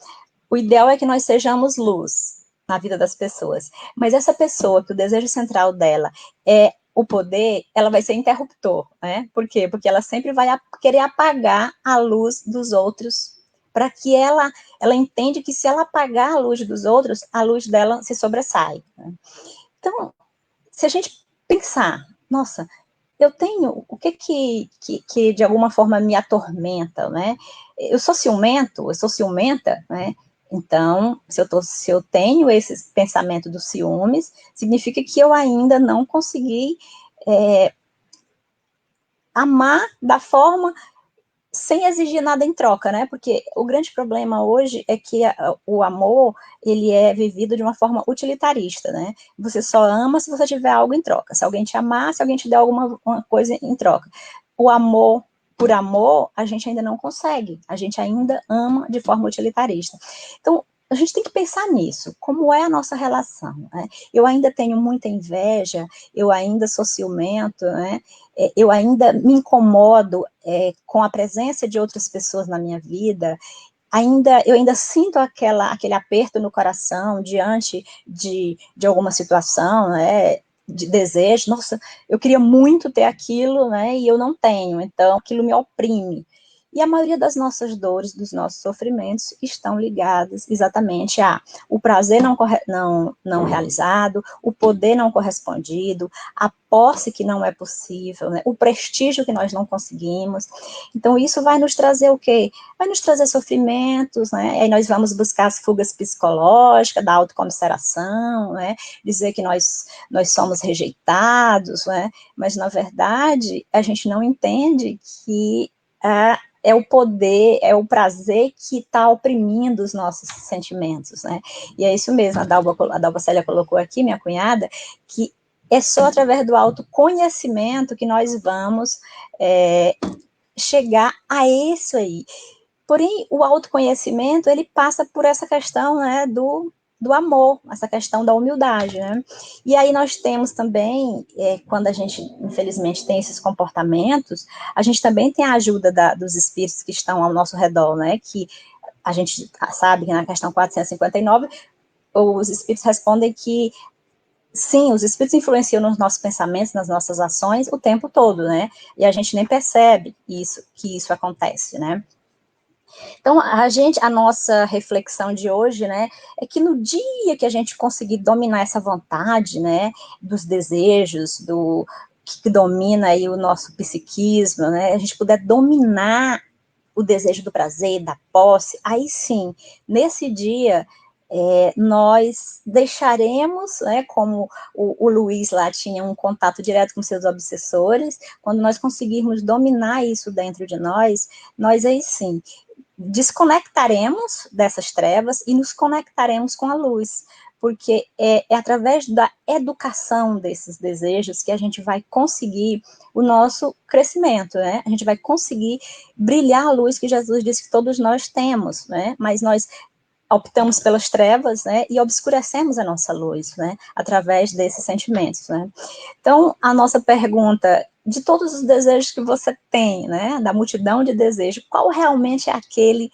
O ideal é que nós sejamos luz na vida das pessoas, mas essa pessoa que o desejo central dela é o poder, ela vai ser interruptor, né? Por quê? Porque ela sempre vai querer apagar a luz dos outros, para que ela entende que se ela apagar a luz dos outros, a luz dela se sobressai, né? Então, se a gente pensar, nossa, eu tenho, o que de alguma forma me atormenta, né? Eu sou ciumenta, né? Então, se eu tenho esse pensamento dos ciúmes, significa que eu ainda não consegui amar da forma sem exigir nada em troca, né? Porque o grande problema hoje é que o amor, ele é vivido de uma forma utilitarista, né? Você só ama se você tiver algo em troca. Se alguém te amar, se alguém te der alguma coisa em troca. O amor por amor, a gente ainda não consegue. A gente ainda ama de forma utilitarista. Então, a gente tem que pensar nisso, como é a nossa relação, né? Eu ainda tenho muita inveja, eu ainda sou ciumento, né? Eu ainda me incomodo com a presença de outras pessoas na minha vida, eu ainda sinto aquele aperto no coração diante de alguma situação, né, de desejo, nossa, eu queria muito ter aquilo, né, e eu não tenho, então aquilo me oprime. E a maioria das nossas dores, dos nossos sofrimentos, estão ligados exatamente a o prazer não realizado, o poder não correspondido, a posse que não é possível, né, o prestígio que nós não conseguimos. Então, isso vai nos trazer o quê? Vai nos trazer sofrimentos, né? Aí nós vamos buscar as fugas psicológicas, da autocomiseração, né? Dizer que nós somos rejeitados, né? Mas, na verdade, a gente não entende que é o poder, é o prazer que está oprimindo os nossos sentimentos, né? E é isso mesmo, a Dalva Célia colocou aqui, minha cunhada, que é só através do autoconhecimento que nós vamos chegar a isso aí. Porém, o autoconhecimento, ele passa por essa questão, né, do amor, essa questão da humildade, né? E aí nós temos também, quando a gente, infelizmente, tem esses comportamentos, a gente também tem a ajuda dos espíritos que estão ao nosso redor, né? Que a gente sabe que na questão 459, os espíritos respondem que sim, os espíritos influenciam nos nossos pensamentos, nas nossas ações o tempo todo, né? E a gente nem percebe que isso acontece, né? Então, a nossa reflexão de hoje, né, é que no dia que a gente conseguir dominar essa vontade, né, dos desejos, que domina aí o nosso psiquismo, né, a gente puder dominar o desejo do prazer, da posse, aí sim, nesse dia, nós deixaremos, né, como o Luiz lá tinha um contato direto com seus obsessores, quando nós conseguirmos dominar isso dentro de nós aí sim, desconectaremos dessas trevas e nos conectaremos com a luz, porque é através da educação desses desejos que a gente vai conseguir o nosso crescimento, né? A gente vai conseguir brilhar a luz que Jesus disse que todos nós temos, né? Mas nós optamos pelas trevas, né? E obscurecemos a nossa luz, né? Através desses sentimentos, né? Então, a nossa pergunta, de todos os desejos que você tem, né, da multidão de desejos, qual realmente é aquele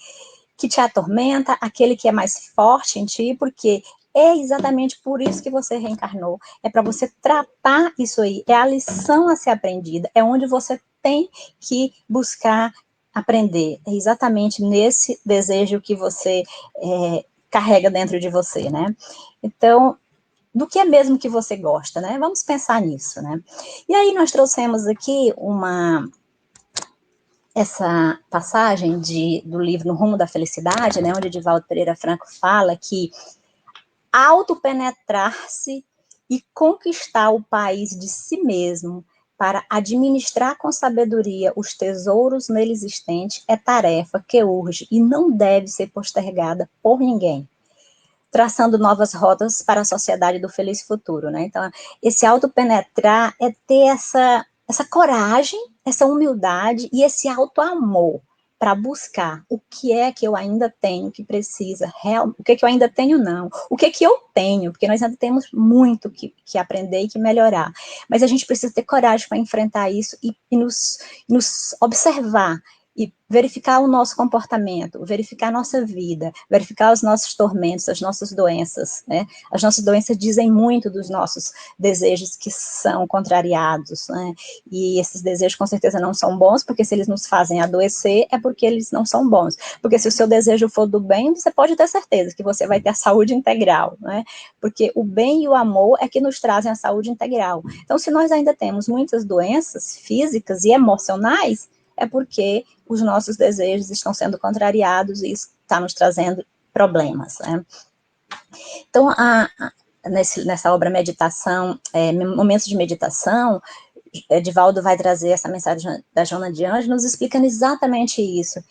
que te atormenta, aquele que é mais forte em ti, porque é exatamente por isso que você reencarnou, é para você tratar isso aí, é a lição a ser aprendida, é onde você tem que buscar aprender, é exatamente nesse desejo que você carrega dentro de você, né? Então, do que é mesmo que você gosta, né? Vamos pensar nisso, né? E aí nós trouxemos aqui essa passagem do livro No Rumo da Felicidade, né, onde Edivaldo Pereira Franco fala que autopenetrar-se e conquistar o país de si mesmo para administrar com sabedoria os tesouros nele existentes é tarefa que urge e não deve ser postergada por ninguém, traçando novas rotas para a sociedade do feliz futuro, né? Então, esse autopenetrar é ter essa coragem, essa humildade e esse autoamor para buscar o que é que eu ainda tenho que precisa, o que é que eu ainda tenho não, o que é que eu tenho, porque nós ainda temos muito que aprender e que melhorar, mas a gente precisa ter coragem para enfrentar isso e nos observar, e verificar o nosso comportamento, verificar a nossa vida, verificar os nossos tormentos, as nossas doenças, né? As nossas doenças dizem muito dos nossos desejos que são contrariados, né? E esses desejos com certeza não são bons, porque se eles nos fazem adoecer, é porque eles não são bons. Porque se o seu desejo for do bem, você pode ter certeza que você vai ter a saúde integral, né? Porque o bem e o amor é que nos trazem a saúde integral. Então, se nós ainda temos muitas doenças físicas e emocionais, é porque os nossos desejos estão sendo contrariados e isso está nos trazendo problemas, né? Então, nessa obra Meditação, Momentos de Meditação, Edivaldo vai trazer essa mensagem da Joana de Anjos, nos explicando exatamente isso,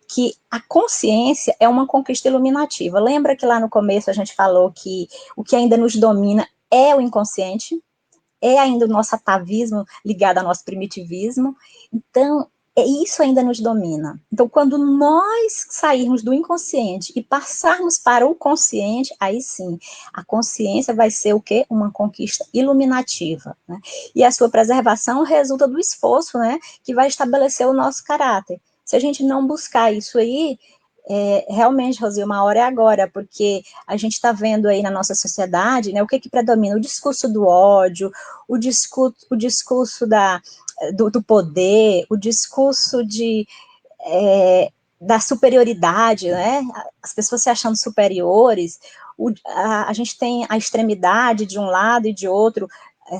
que a consciência é uma conquista iluminativa. Lembra que lá no começo a gente falou que o que ainda nos domina é o inconsciente, é ainda o nosso atavismo ligado ao nosso primitivismo, então isso ainda nos domina. Então, quando nós sairmos do inconsciente e passarmos para o consciente, aí sim, a consciência vai ser o quê? Uma conquista iluminativa, né? E a sua preservação resulta do esforço, né, que vai estabelecer o nosso caráter. Se a gente não buscar isso aí, realmente, Rosi, uma hora é agora, porque a gente está vendo aí na nossa sociedade, né, o que predomina? O discurso do ódio, o discurso do poder, o discurso da superioridade, né? As pessoas se achando superiores, a gente tem a extremidade de um lado e de outro,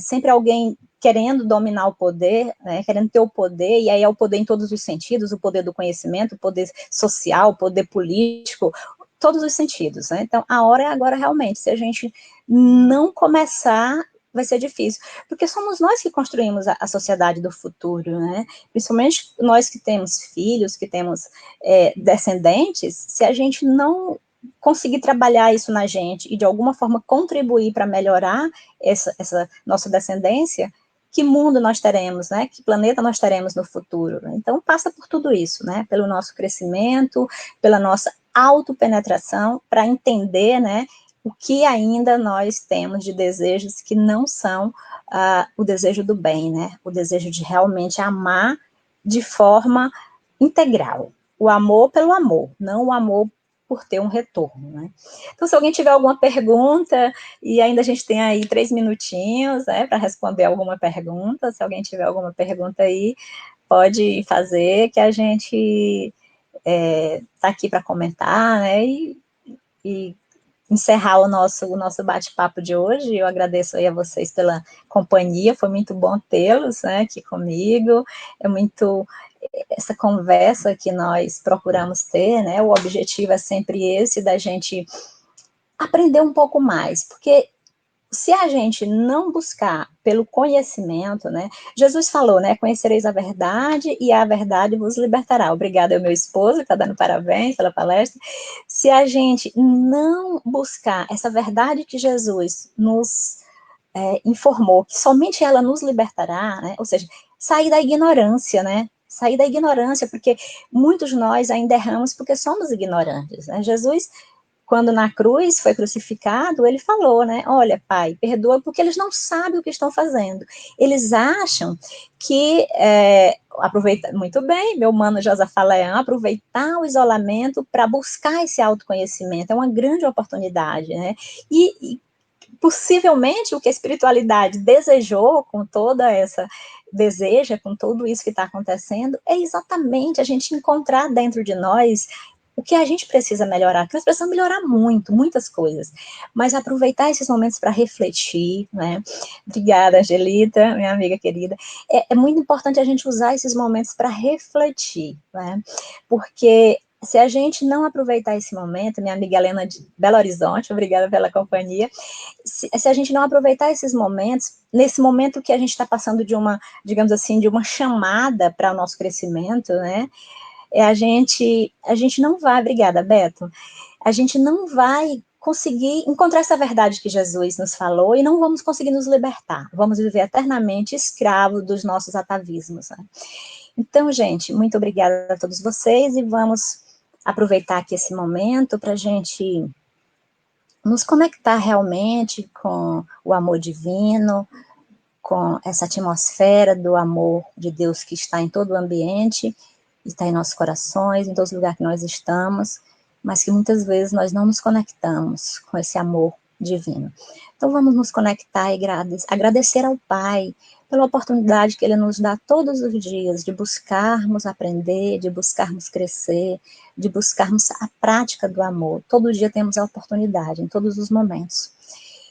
sempre alguém querendo dominar o poder, né, querendo ter o poder, e aí é o poder em todos os sentidos, o poder do conhecimento, o poder social, o poder político, todos os sentidos, né? Então, a hora é agora realmente, se a gente não começar, vai ser difícil, porque somos nós que construímos a sociedade do futuro, né? Principalmente nós que temos filhos, que temos descendentes, se a gente não conseguir trabalhar isso na gente e de alguma forma contribuir para melhorar essa nossa descendência, que mundo nós teremos, né? Que planeta nós teremos no futuro? Então passa por tudo isso, né? Pelo nosso crescimento, pela nossa autopenetração, para entender, né? O que ainda nós temos de desejos que não são o desejo do bem, né? O desejo de realmente amar de forma integral. O amor pelo amor, não o amor por ter um retorno, né? Então, se alguém tiver alguma pergunta, e ainda a gente tem aí 3 minutinhos, né, para responder alguma pergunta, se alguém tiver alguma pergunta aí, pode fazer, que a gente está aqui para comentar, né, e encerrar o nosso bate-papo de hoje. Eu agradeço aí a vocês pela companhia, foi muito bom tê-los, né, aqui comigo, é muito essa conversa que nós procuramos ter, né, o objetivo é sempre esse, da gente aprender um pouco mais, porque se a gente não buscar pelo conhecimento, né, Jesus falou, né, conhecereis a verdade e a verdade vos libertará. Obrigada ao meu esposo, que está dando parabéns pela palestra. Se a gente não buscar essa verdade que Jesus nos informou, que somente ela nos libertará, né, ou seja, sair da ignorância, né, sair da ignorância, porque muitos de nós ainda erramos porque somos ignorantes, né? Jesus, quando na cruz foi crucificado, ele falou, né, olha, Pai, perdoa porque eles não sabem o que estão fazendo. Eles acham que, aproveita muito bem, meu mano Josafá Leão, aproveitar o isolamento para buscar esse autoconhecimento, é uma grande oportunidade, né, e possivelmente o que a espiritualidade desejou com toda essa deseja, com tudo isso que está acontecendo, é exatamente a gente encontrar dentro de nós o que a gente precisa melhorar, que nós precisamos melhorar muito, muitas coisas, mas aproveitar esses momentos para refletir, né? Obrigada, Angelita, minha amiga querida. É muito importante a gente usar esses momentos para refletir, né? Porque se a gente não aproveitar esse momento, minha amiga Helena de Belo Horizonte, obrigada pela companhia, se a gente não aproveitar esses momentos, nesse momento que a gente está passando de uma, digamos assim, de uma chamada para o nosso crescimento, né? A gente não vai, obrigada, Beto, a gente não vai conseguir encontrar essa verdade que Jesus nos falou e não vamos conseguir nos libertar. Vamos viver eternamente escravos dos nossos atavismos. Né? Então, gente, muito obrigada a todos vocês e vamos aproveitar aqui esse momento para a gente nos conectar realmente com o amor divino, com essa atmosfera do amor de Deus que está em todo o ambiente, está em nossos corações, em todos os lugares que nós estamos, mas que muitas vezes nós não nos conectamos com esse amor divino. Então vamos nos conectar e agradecer ao Pai pela oportunidade que Ele nos dá todos os dias de buscarmos aprender, de buscarmos crescer, de buscarmos a prática do amor. Todo dia temos a oportunidade, em todos os momentos.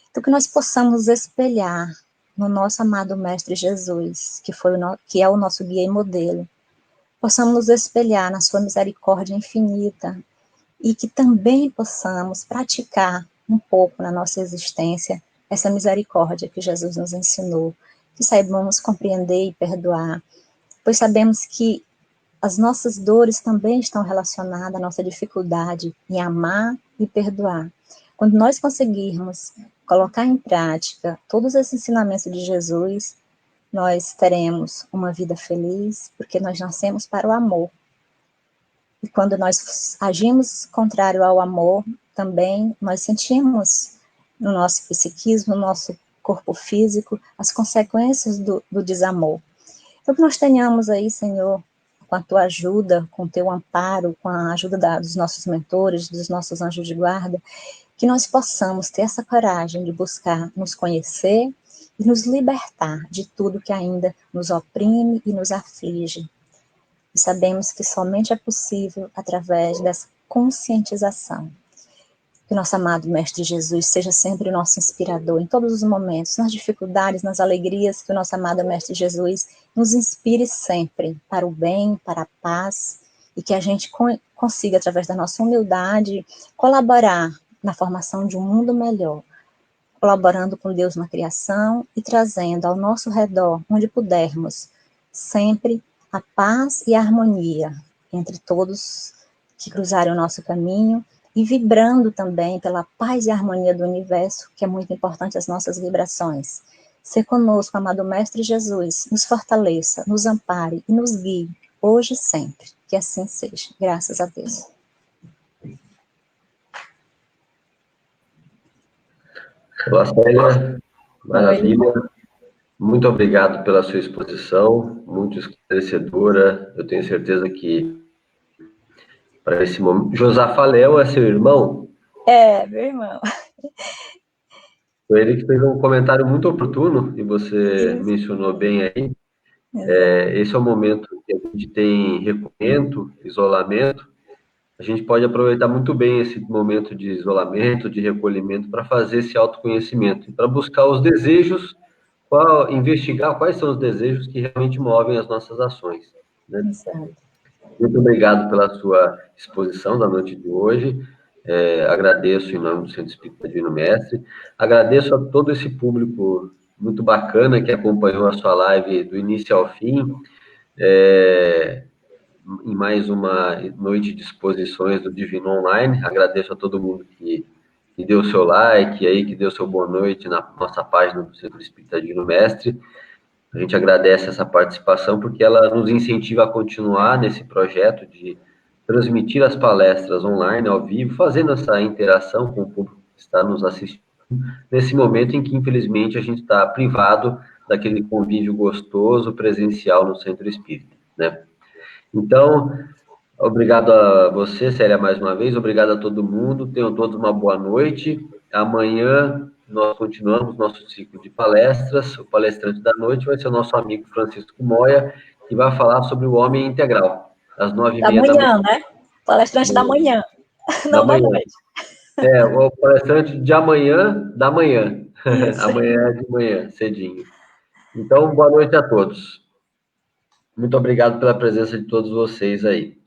Então que nós possamos espelhar no nosso amado Mestre Jesus, que é o nosso guia e modelo, possamos nos espelhar na sua misericórdia infinita e que também possamos praticar um pouco na nossa existência essa misericórdia que Jesus nos ensinou, que saibamos compreender e perdoar, pois sabemos que as nossas dores também estão relacionadas à nossa dificuldade em amar e perdoar. Quando nós conseguirmos colocar em prática todos esses ensinamentos de Jesus, nós teremos uma vida feliz, porque nós nascemos para o amor. E quando nós agimos contrário ao amor, também nós sentimos no nosso psiquismo, no nosso corpo físico, as consequências do desamor. Então, que nós tenhamos aí, Senhor, com a tua ajuda, com o teu amparo, com a ajuda dos nossos mentores, dos nossos anjos de guarda, que nós possamos ter essa coragem de buscar nos conhecer e nos libertar de tudo que ainda nos oprime e nos aflige. E sabemos que somente é possível através dessa conscientização. Que nosso amado Mestre Jesus seja sempre o nosso inspirador em todos os momentos, nas dificuldades, nas alegrias, que o nosso amado Mestre Jesus nos inspire sempre para o bem, para a paz, e que a gente consiga, através da nossa humildade, colaborar na formação de um mundo melhor, colaborando com Deus na criação e trazendo ao nosso redor, onde pudermos, sempre a paz e a harmonia entre todos que cruzarem o nosso caminho, e vibrando também pela paz e harmonia do universo, que é muito importante as nossas vibrações. Ser conosco, amado Mestre Jesus, nos fortaleça, nos ampare e nos guie, hoje e sempre. Que assim seja. Graças a Deus. Olá, Célia. Maravilha. Muito obrigado pela sua exposição, muito esclarecedora. Eu tenho certeza que para esse momento... Josafá Léo é seu irmão? É, meu irmão. Foi ele que fez um comentário muito oportuno, e você mencionou bem aí. Esse é o momento que a gente tem recolhimento, isolamento. A gente pode aproveitar muito bem esse momento de isolamento, de recolhimento, para fazer esse autoconhecimento, para buscar os desejos, investigar quais são os desejos que realmente movem as nossas ações, né? Exato. Muito obrigado pela sua exposição da noite de hoje. Agradeço em nome do Centro Espírita Divino Mestre. Agradeço a todo esse público muito bacana que acompanhou a sua live do início ao fim. Em mais uma noite de exposições do Divino Online. Agradeço a todo mundo que deu seu like aí, que deu seu boa noite na nossa página do Centro Espírita Divino Mestre. A gente agradece essa participação porque ela nos incentiva a continuar nesse projeto de transmitir as palestras online, ao vivo, fazendo essa interação com o público que está nos assistindo, nesse momento em que, infelizmente, a gente está privado daquele convívio gostoso presencial no Centro Espírita, né? Então, obrigado a você, Célia, mais uma vez. Obrigado a todo mundo. Tenham todos uma boa noite. Amanhã nós continuamos nosso ciclo de palestras. O palestrante da noite vai ser o nosso amigo Francisco Moya, que vai falar sobre o homem integral, às 9h30 da manhã. Né? Palestrante da manhã, não da noite. O palestrante de amanhã, da manhã. Amanhã é de manhã, cedinho. Então, boa noite a todos. Muito obrigado pela presença de todos vocês aí.